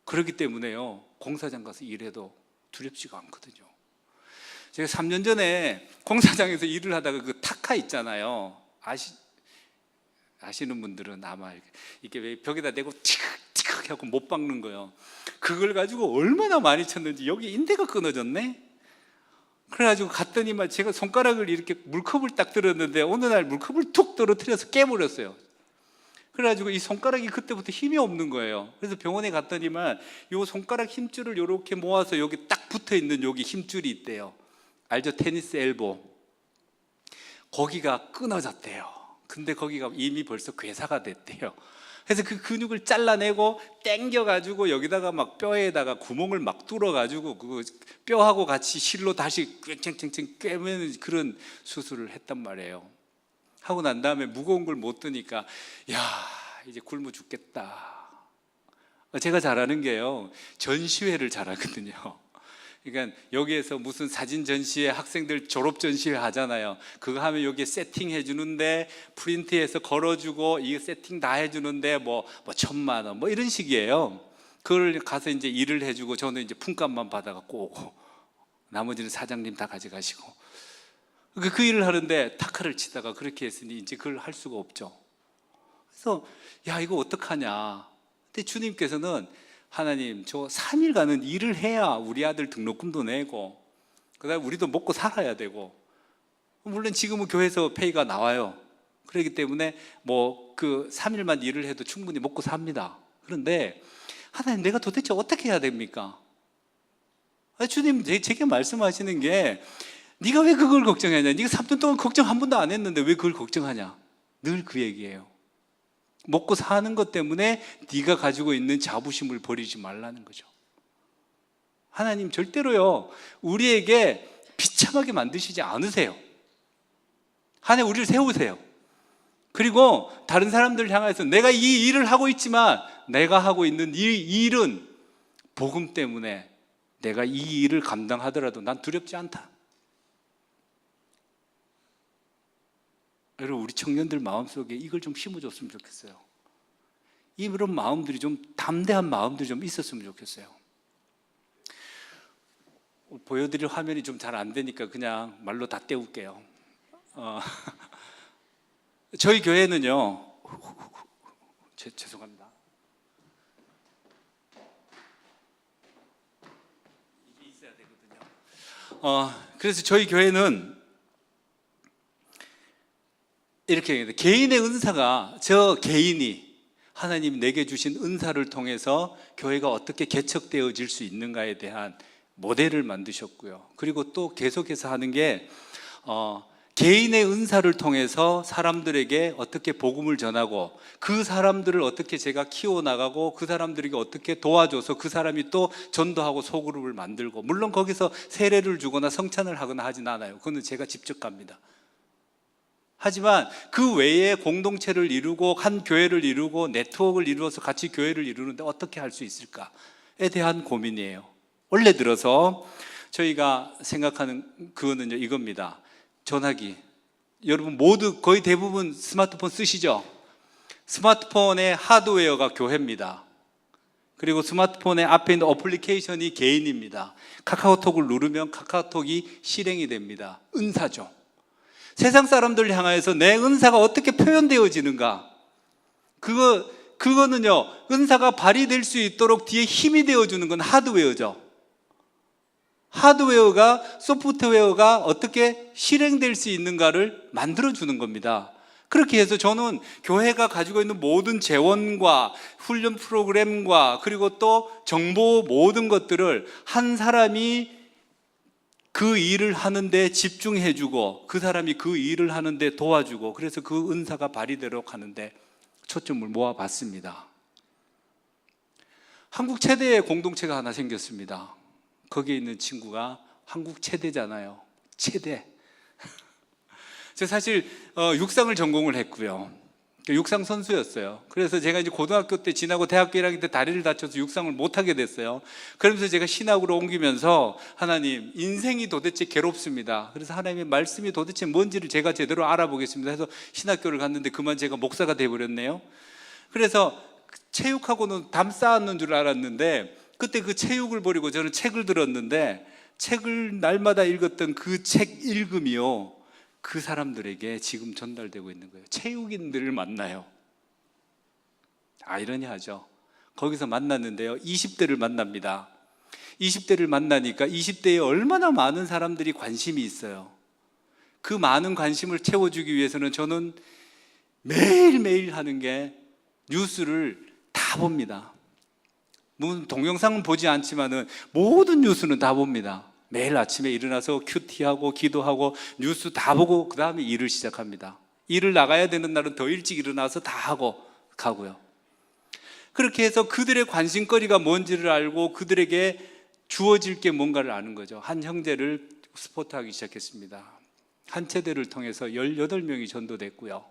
그렇기 때문에요, 공사장 가서 일해도 두렵지가 않거든요. 제가 3년 전에 공사장에서 일을 하다가 그 타카 있잖아요. 아시는 분들은 아마 이게 왜 벽에다 대고 티끌티끌 하고 못 박는 거예요. 그걸 가지고 얼마나 많이 쳤는지 여기 인대가 끊어졌네. 그래가지고 갔더니만 제가 손가락을 이렇게 물컵을 딱 들었는데 어느 날 물컵을 툭 떨어뜨려서 깨버렸어요. 그래가지고 이 손가락이 그때부터 힘이 없는 거예요. 그래서 병원에 갔더니만 요 손가락 힘줄을 이렇게 모아서 여기 딱 붙어 있는 여기 힘줄이 있대요. 알죠? 테니스 엘보. 거기가 끊어졌대요. 근데 거기가 이미 벌써 괴사가 됐대요. 그래서 그 근육을 잘라내고 당겨가지고 여기다가 막 뼈에다가 구멍을 막 뚫어가지고 그 뼈하고 같이 실로 다시 쨍쨍쨍 꿰매는 그런 수술을 했단 말이에요. 하고 난 다음에 무거운 걸 못 드니까 야, 이제 굶어 죽겠다. 제가 잘하는 게요, 전시회를 잘하거든요. 그러니까 여기에서 무슨 사진 전시회, 학생들 졸업 전시회 하잖아요. 그거 하면 여기에 세팅해 주는데 프린트해서 걸어주고 이 세팅 다 해주는데 뭐 1,000만 원 뭐 이런 식이에요. 그걸 가서 이제 일을 해주고 저는 이제 품값만 받아갖고 오고 나머지는 사장님 다 가져가시고 그 일을 하는데 타카를 치다가 그렇게 했으니 이제 그걸 할 수가 없죠. 그래서 야, 이거 어떡하냐. 근데 주님께서는 하나님, 저 3일간은 일을 해야 우리 아들 등록금도 내고 그다음에 우리도 먹고 살아야 되고, 물론 지금은 교회에서 페이가 나와요. 그렇기 때문에 뭐 그 3일만 일을 해도 충분히 먹고 삽니다. 그런데 하나님, 내가 도대체 어떻게 해야 됩니까? 주님 제게 말씀하시는 게 네가 왜 그걸 걱정하냐? 네가 3년 동안 걱정 한 번도 안 했는데 왜 그걸 걱정하냐? 늘 그 얘기예요. 먹고 사는 것 때문에 네가 가지고 있는 자부심을 버리지 말라는 거죠. 하나님 절대로요, 우리에게 비참하게 만드시지 않으세요. 하나님, 우리를 세우세요. 그리고 다른 사람들을 향해서 내가 이 일을 하고 있지만 내가 하고 있는 이 일은 복음 때문에 내가 이 일을 감당하더라도 난 두렵지 않다. 여러분, 우리 청년들 마음속에 이걸 좀 심어줬으면 좋겠어요. 이런 마음들이 좀, 담대한 마음들이 좀 있었으면 좋겠어요. 보여드릴 화면이 좀 잘 안 되니까 그냥 말로 다 때울게요. 저희 교회는요, 죄송합니다. 이게 있어야 되거든요. 그래서 저희 교회는 이렇게 얘기해요. 개인의 은사가, 저 개인이 하나님 내게 주신 은사를 통해서 교회가 어떻게 개척되어질 수 있는가에 대한 모델을 만드셨고요. 그리고 또 계속해서 하는 게 개인의 은사를 통해서 사람들에게 어떻게 복음을 전하고 그 사람들을 어떻게 제가 키워나가고 그 사람들에게 어떻게 도와줘서 그 사람이 또 전도하고 소그룹을 만들고, 물론 거기서 세례를 주거나 성찬을 하거나 하진 않아요. 그거는 제가 직접 갑니다. 하지만 그 외에 공동체를 이루고 한 교회를 이루고 네트워크를 이루어서 같이 교회를 이루는데 어떻게 할 수 있을까에 대한 고민이에요. 원래 들어서 저희가 생각하는 그거는요, 이겁니다. 전화기. 여러분 모두 거의 대부분 스마트폰 쓰시죠? 스마트폰의 하드웨어가 교회입니다. 그리고 스마트폰의 앞에 있는 어플리케이션이 개인입니다. 카카오톡을 누르면 카카오톡이 실행이 됩니다. 은사죠. 세상 사람들을 향하여서 내 은사가 어떻게 표현되어지는가, 그거는요, 은사가 발휘될 수 있도록 뒤에 힘이 되어주는 건 하드웨어죠. 하드웨어가, 소프트웨어가 어떻게 실행될 수 있는가를 만들어주는 겁니다. 그렇게 해서 저는 교회가 가지고 있는 모든 재원과 훈련 프로그램과 그리고 또 정보 모든 것들을 한 사람이 그 일을 하는데 집중해주고 그 사람이 그 일을 하는데 도와주고, 그래서 그 은사가 발휘되도록 하는데 초점을 모아봤습니다. 한국 최대의 공동체가 하나 생겼습니다. 거기에 있는 친구가 한국 최대잖아요. 최대. 제가 사실 육상을 전공을 했고요. 육상 선수였어요. 그래서 제가 이제 고등학교 때 지나고 대학교 1학년 때 다리를 다쳐서 육상을 못하게 됐어요. 그러면서 제가 신학으로 옮기면서 하나님, 인생이 도대체 괴롭습니다. 그래서 하나님의 말씀이 도대체 뭔지를 제가 제대로 알아보겠습니다 해서 신학교를 갔는데 그만 제가 목사가 돼버렸네요. 그래서 체육하고는 담 쌓았는 줄 알았는데 그때 그 체육을 버리고 저는 책을 들었는데 책을 날마다 읽었던 그 책 읽음이요, 그 사람들에게 지금 전달되고 있는 거예요. 체육인들을 만나요. 아이러니하죠. 거기서 만났는데요, 20대를 만납니다. 20대를 만나니까 20대에 얼마나 많은 사람들이 관심이 있어요. 그 많은 관심을 채워주기 위해서는 저는 매일매일 하는 게 뉴스를 다 봅니다. 무슨 동영상은 보지 않지만은 모든 뉴스는 다 봅니다. 매일 아침에 일어나서 큐티하고 기도하고 뉴스 다 보고 그 다음에 일을 시작합니다. 일을 나가야 되는 날은 더 일찍 일어나서 다 하고 가고요. 그렇게 해서 그들의 관심거리가 뭔지를 알고 그들에게 주어질 게 뭔가를 아는 거죠. 한 형제를 스포트하기 시작했습니다. 한 체대를 통해서 18명이 전도됐고요.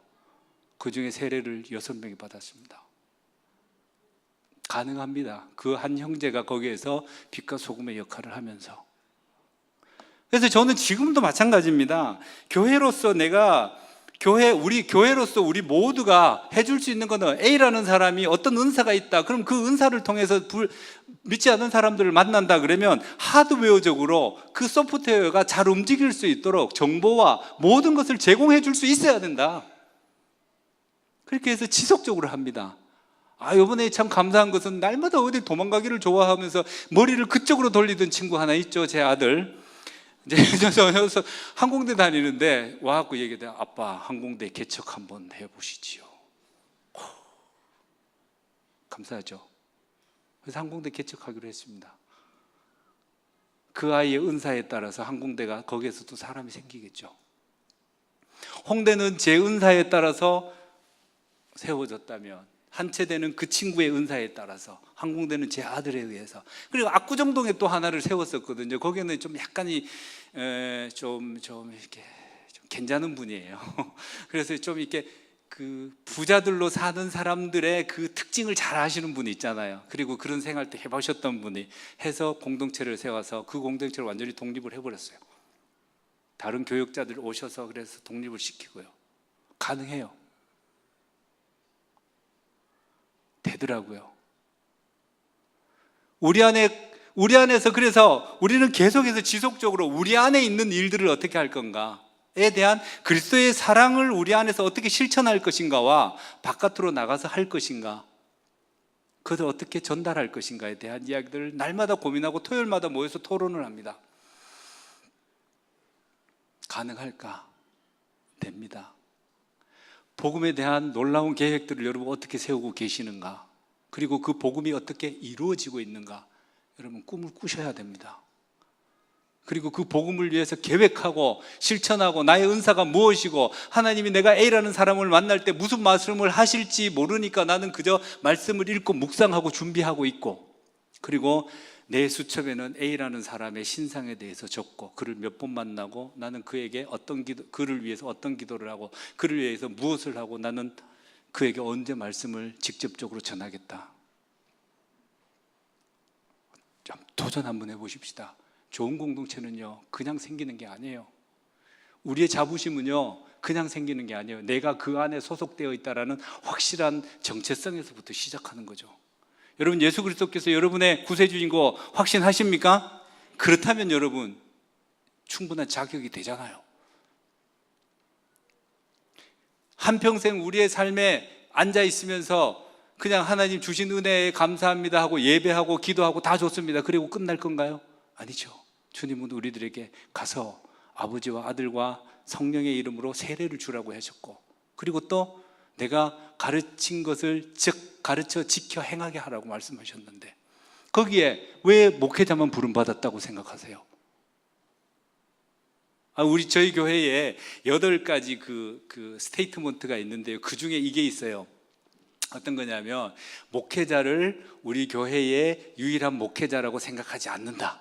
그 중에 세례를 6명이 받았습니다. 가능합니다. 그 한 형제가 거기에서 빛과 소금의 역할을 하면서. 그래서 저는 지금도 마찬가지입니다. 교회로서 우리 교회로서 우리 모두가 해줄 수 있는 것은 A라는 사람이 어떤 은사가 있다. 그럼 그 은사를 통해서 믿지 않는 사람들을 만난다 그러면 하드웨어적으로 그 소프트웨어가 잘 움직일 수 있도록 정보와 모든 것을 제공해 줄 수 있어야 된다. 그렇게 해서 지속적으로 합니다. 이번에 참 감사한 것은 날마다 어디 도망가기를 좋아하면서 머리를 그쪽으로 돌리던 친구 하나 있죠. 제 아들. 이제 저 항공대 다니는데 와갖고 얘기해. 아빠, 항공대 개척 한번 해보시지요. 감사하죠. 그래서 항공대 개척하기로 했습니다. 그 아이의 은사에 따라서 항공대가 거기에서도 사람이 생기겠죠. 홍대는 제 은사에 따라서 세워졌다면 한 체대는 그 친구의 은사에 따라서, 항공대는 제 아들에 의해서. 그리고 압구정동에 또 하나를 세웠었거든요. 거기는 좀 약간이 좀 이렇게 좀 괜찮은 분이에요. 그래서 좀 이렇게 그 부자들로 사는 사람들의 그 특징을 잘 아시는 분이 있잖아요. 그리고 그런 생활도 해보셨던 분이 해서 공동체를 세워서 그 공동체를 완전히 독립을 해버렸어요. 다른 교역자들 오셔서 그래서 독립을 시키고요. 가능해요. 되더라고요. 우리 안에서 그래서 우리는 계속해서 지속적으로 우리 안에 있는 일들을 어떻게 할 건가에 대한 그리스도의 사랑을 우리 안에서 어떻게 실천할 것인가와 바깥으로 나가서 할 것인가, 그것을 어떻게 전달할 것인가에 대한 이야기들을 날마다 고민하고 토요일마다 모여서 토론을 합니다. 가능할까? 됩니다. 복음에 대한 놀라운 계획들을 여러분 어떻게 세우고 계시는가, 그리고 그 복음이 어떻게 이루어지고 있는가, 여러분 꿈을 꾸셔야 됩니다. 그리고 그 복음을 위해서 계획하고 실천하고 나의 은사가 무엇이고 하나님이 내가 A라는 사람을 만날 때 무슨 말씀을 하실지 모르니까 나는 그저 말씀을 읽고 묵상하고 준비하고 있고, 그리고 내 수첩에는 A라는 사람의 신상에 대해서 적고 그를 몇 번 만나고 나는 그에게 그를 위해서 어떤 기도를 하고 그를 위해서 무엇을 하고 나는 그에게 언제 말씀을 직접적으로 전하겠다. 좀 도전 한번 해보십시다. 좋은 공동체는요 그냥 생기는 게 아니에요. 우리의 자부심은요 그냥 생기는 게 아니에요. 내가 그 안에 소속되어 있다라는 확실한 정체성에서부터 시작하는 거죠. 여러분, 예수 그리스도께서 여러분의 구세주인 거 확신하십니까? 그렇다면 여러분 충분한 자격이 되잖아요. 한평생 우리의 삶에 앉아 있으면서 그냥 하나님 주신 은혜에 감사합니다 하고 예배하고 기도하고 다 좋습니다. 그리고 끝날 건가요? 아니죠. 주님은 우리들에게 가서 아버지와 아들과 성령의 이름으로 세례를 주라고 하셨고, 그리고 또 내가 가르친 것을 즉 가르쳐 지켜 행하게 하라고 말씀하셨는데, 거기에 왜 목회자만 부름받았다고 생각하세요? 저희 교회에 8가지 그 스테이트먼트가 있는데요. 그 중에 이게 있어요. 어떤 거냐면 목회자를 우리 교회의 유일한 목회자라고 생각하지 않는다.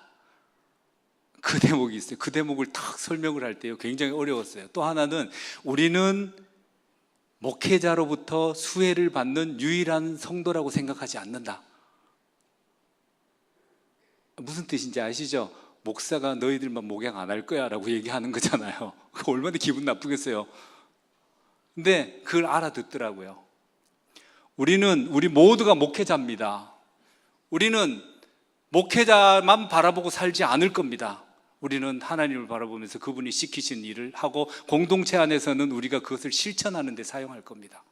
그 대목이 있어요. 그 대목을 딱 설명을 할 때요 굉장히 어려웠어요. 또 하나는 우리는 목회자로부터 수혜를 받는 유일한 성도라고 생각하지 않는다. 무슨 뜻인지 아시죠? 목사가 너희들만 목양 안 할 거야 라고 얘기하는 거잖아요. 얼마나 기분 나쁘겠어요. 근데 그걸 알아듣더라고요. 우리 모두가 목회자입니다. 우리는 목회자만 바라보고 살지 않을 겁니다. 우리는 하나님을 바라보면서 그분이 시키신 일을 하고 공동체 안에서는 우리가 그것을 실천하는 데 사용할 겁니다.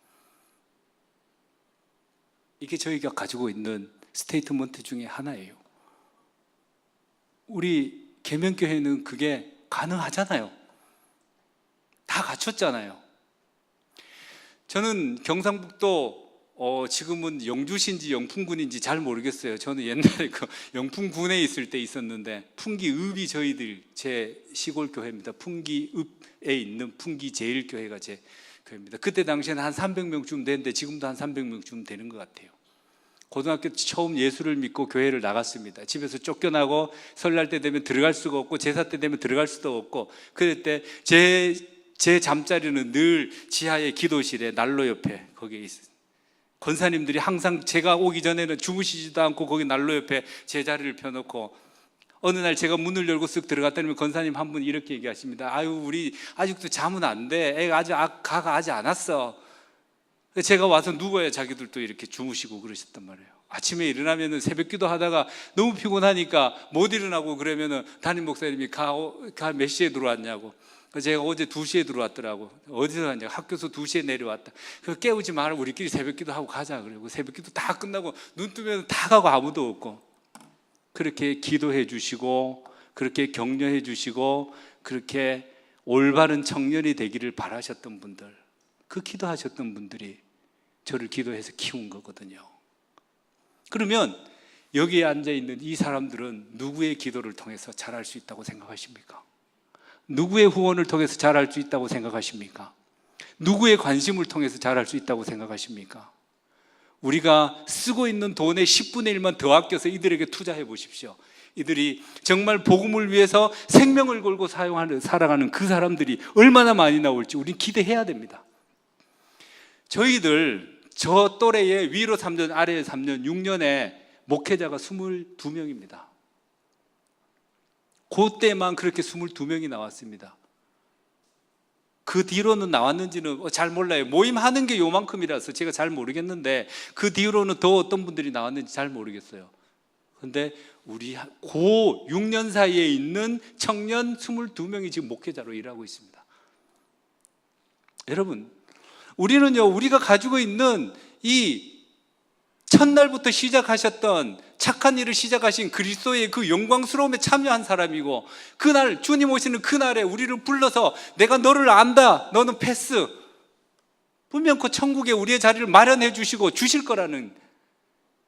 이게 저희가 가지고 있는 스테이트먼트 중에 하나예요. 우리 계명교회는 그게 가능하잖아요. 다 갖췄잖아요. 저는 경상북도 지금은 영주시인지 영풍군인지 잘 모르겠어요. 저는 옛날에 그 영풍군에 있을 때 있었는데, 풍기읍이 저희들 제 시골 교회입니다. 풍기읍에 있는 풍기제일교회가 제 교회입니다. 그때 당시에는 한 300명쯤 되는데 지금도 한 300명쯤 되는 것 같아요. 고등학교 처음 예수를 믿고 교회를 나갔습니다. 집에서 쫓겨나고 설날 때 되면 들어갈 수가 없고 제사 때 되면 들어갈 수도 없고, 그럴 때 제 잠자리는 늘 지하의 기도실에 난로 옆에 거기에 있어요. 권사님들이 항상 제가 오기 전에는 주무시지도 않고 거기 난로 옆에 제 자리를 펴놓고, 어느 날 제가 문을 열고 쓱 들어갔더니 권사님 한 분 이렇게 얘기하십니다. 아유, 우리 아직도 잠은 안 돼. 애가 가가 아직 안 왔어. 제가 와서 누워야 자기들도 이렇게 주무시고 그러셨단 말이에요. 아침에 일어나면은 새벽 기도 하다가 너무 피곤하니까 못 일어나고 그러면은 담임 목사님이 가 몇 시에 들어왔냐고. 제가 어제 2시에 들어왔더라고. 어디서 왔냐? 학교에서 2시에 내려왔다. 그 깨우지 마라. 우리끼리 새벽 기도 하고 가자. 그리고 새벽 기도 다 끝나고 눈 뜨면 다 가고 아무도 없고. 그렇게 기도해 주시고, 그렇게 격려해 주시고, 그렇게 올바른 청년이 되기를 바라셨던 분들, 그 기도하셨던 분들이 저를 기도해서 키운 거거든요. 그러면 여기에 앉아있는 이 사람들은 누구의 기도를 통해서 자랄 수 있다고 생각하십니까? 누구의 후원을 통해서 자랄 수 있다고 생각하십니까? 누구의 관심을 통해서 자랄 수 있다고 생각하십니까? 우리가 쓰고 있는 돈의 10분의 1만 더 아껴서 이들에게 투자해 보십시오. 이들이 정말 복음을 위해서 생명을 걸고 살아가는 그 사람들이 얼마나 많이 나올지 우리는 기대해야 됩니다. 저희들 저 또래의 위로 3년 아래에 3년 6년에 목회자가 22명입니다. 그때만 그렇게 22명이 나왔습니다. 그 뒤로는 나왔는지는 잘 몰라요. 모임하는 게 요만큼이라서 제가 잘 모르겠는데 그 뒤로는 더 어떤 분들이 나왔는지 잘 모르겠어요. 그런데 우리 고 6년 사이에 있는 청년 22명이 지금 목회자로 일하고 있습니다. 여러분, 우리는요, 우리가 가지고 있는 이 첫날부터 시작하셨던 착한 일을 시작하신 그리스도의 그 영광스러움에 참여한 사람이고, 그날 주님 오시는 그날에 우리를 불러서 내가 너를 안다, 너는 패스, 분명 그 천국에 우리의 자리를 마련해 주시고 주실 거라는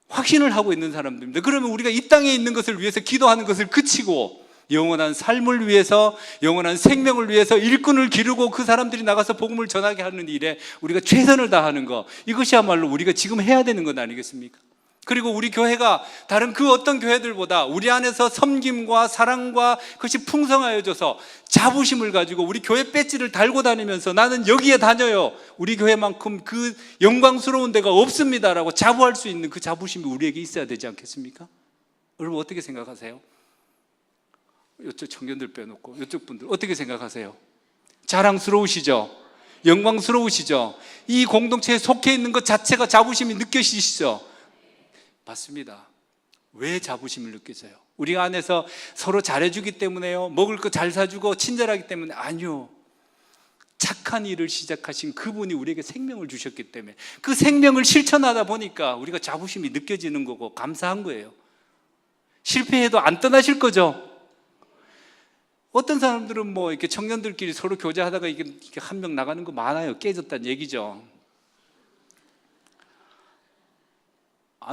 확신을 하고 있는 사람들입니다. 그러면 우리가 이 땅에 있는 것을 위해서 기도하는 것을 그치고 영원한 삶을 위해서, 영원한 생명을 위해서 일꾼을 기르고 그 사람들이 나가서 복음을 전하게 하는 일에 우리가 최선을 다하는 것, 이것이야말로 우리가 지금 해야 되는 것 아니겠습니까? 그리고 우리 교회가 다른 그 어떤 교회들보다 우리 안에서 섬김과 사랑과 그것이 풍성하여져서 자부심을 가지고 우리 교회 배지를 달고 다니면서 나는 여기에 다녀요, 우리 교회만큼 그 영광스러운 데가 없습니다라고 자부할 수 있는 그 자부심이 우리에게 있어야 되지 않겠습니까? 여러분 어떻게 생각하세요? 이쪽 청년들 빼놓고 이쪽 분들 어떻게 생각하세요? 자랑스러우시죠? 영광스러우시죠? 이 공동체에 속해 있는 것 자체가 자부심이 느껴지시죠? 맞습니다. 왜 자부심을 느끼세요? 우리 안에서 서로 잘해주기 때문에요? 먹을 거 잘 사주고 친절하기 때문에? 아니요. 착한 일을 시작하신 그분이 우리에게 생명을 주셨기 때문에 그 생명을 실천하다 보니까 우리가 자부심이 느껴지는 거고 감사한 거예요. 실패해도 안 떠나실 거죠? 어떤 사람들은 뭐 이렇게 청년들끼리 서로 교제하다가 이게 한 명 나가는 거 많아요. 깨졌다는 얘기죠.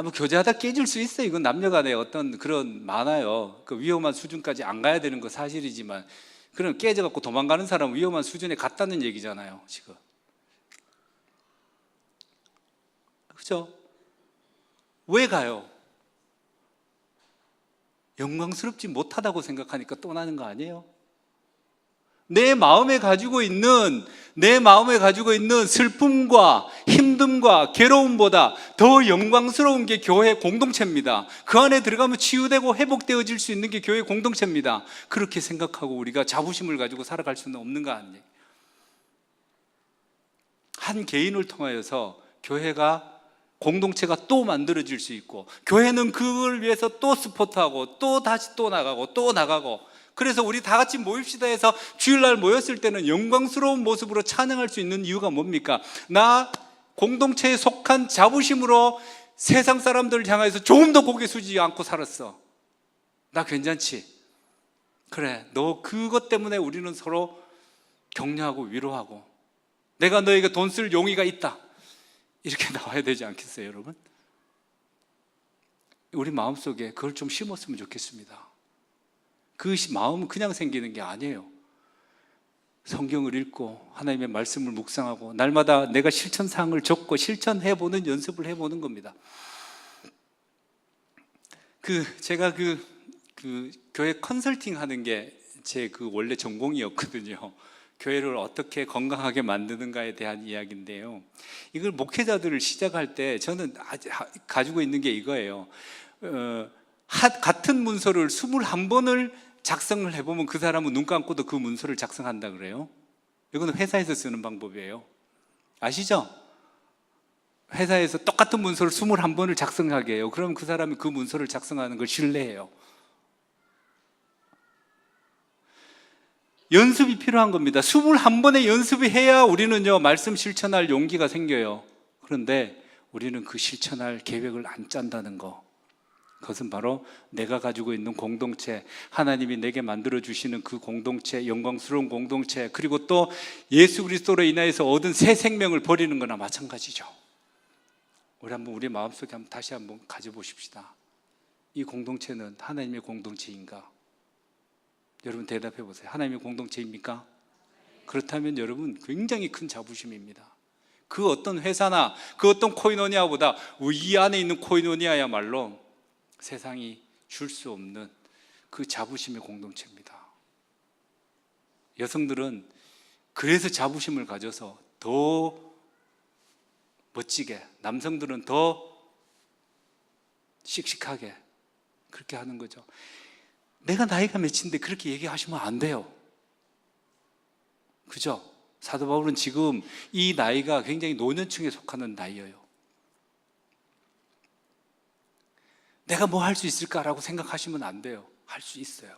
뭐 교제하다 깨질 수 있어요. 이건 남녀간에 어떤 그런 많아요. 그 위험한 수준까지 안 가야 되는 거 사실이지만, 그런 깨져갖고 도망가는 사람은 위험한 수준에 갔다는 얘기잖아요, 지금. 그죠? 왜 가요? 영광스럽지 못하다고 생각하니까 떠나는 거 아니에요? 내 마음에 가지고 있는 슬픔과 힘듦과 괴로움보다 더 영광스러운 게 교회 공동체입니다. 그 안에 들어가면 치유되고 회복되어질 수 있는 게 교회 공동체입니다. 그렇게 생각하고 우리가 자부심을 가지고 살아갈 수는 없는 거 아니에요? 한 개인을 통하여서 교회가 공동체가 또 만들어질 수 있고, 교회는 그걸 위해서 또 스포트하고 또 다시 또 나가고 또 나가고, 그래서 우리 다 같이 모입시다 해서 주일날 모였을 때는 영광스러운 모습으로 찬양할 수 있는 이유가 뭡니까? 나 공동체에 속한 자부심으로 세상 사람들을 향해서 조금 더 고개 숙이지 않고 살았어. 나 괜찮지? 그래, 너 그것 때문에 우리는 서로 격려하고 위로하고, 내가 너에게 돈 쓸 용의가 있다, 이렇게 나와야 되지 않겠어요, 여러분? 우리 마음속에 그걸 좀 심었으면 좋겠습니다. 그 마음은 그냥 생기는 게 아니에요. 성경을 읽고 하나님의 말씀을 묵상하고 날마다 내가 실천사항을 적고 실천해보는 연습을 해보는 겁니다. 제가 교회 컨설팅 하는 게 제 원래 전공이었거든요. 교회를 어떻게 건강하게 만드는가에 대한 이야기인데요, 이걸 목회자들을 시작할 때 저는 가지고 있는 게 이거예요. 같은 문서를 21번을 작성을 해보면 그 사람은 눈 감고도 그 문서를 작성한다 그래요. 이거는 회사에서 쓰는 방법이에요. 아시죠? 회사에서 똑같은 문서를 21번을 작성하게 해요. 그럼 그 사람이 그 문서를 작성하는 걸 신뢰해요. 연습이 필요한 겁니다. 21번의 연습을 해야 우리는요, 말씀 실천할 용기가 생겨요. 그런데 우리는 그 실천할 계획을 안 짠다는 거, 그것은 바로 내가 가지고 있는 공동체, 하나님이 내게 만들어주시는 그 공동체, 영광스러운 공동체, 그리고 또 예수 그리스도로 인하여서 얻은 새 생명을 버리는 거나 마찬가지죠. 우리 마음속에 다시 한번 가져보십시다. 이 공동체는 하나님의 공동체인가? 여러분 대답해 보세요. 하나님의 공동체입니까? 그렇다면 여러분 굉장히 큰 자부심입니다. 그 어떤 회사나 그 어떤 코이노니아보다 이 안에 있는 코이노니아야말로 세상이 줄 수 없는 그 자부심의 공동체입니다. 여성들은 그래서 자부심을 가져서 더 멋지게, 남성들은 더 씩씩하게 그렇게 하는 거죠. 내가 나이가 몇인데 그렇게 얘기하시면 안 돼요. 그죠? 사도 바울은 지금 이 나이가 굉장히 노년층에 속하는 나이예요. 내가 뭐 할 수 있을까라고 생각하시면 안 돼요. 할 수 있어요.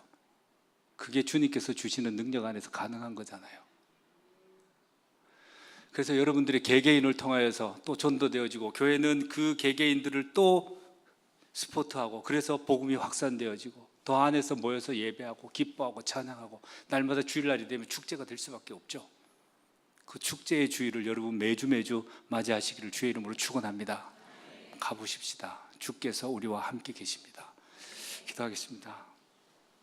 그게 주님께서 주시는 능력 안에서 가능한 거잖아요. 그래서 여러분들의 개개인을 통하여서 또 전도되어지고, 교회는 그 개개인들을 또 스포트하고, 그래서 복음이 확산되어지고, 더 안에서 모여서 예배하고 기뻐하고 찬양하고, 날마다 주일날이 되면 축제가 될 수밖에 없죠. 그 축제의 주일을 여러분 매주 맞이하시기를 주의 이름으로 축원합니다. 가보십시다. 주께서 우리와 함께 계십니다. 기도하겠습니다.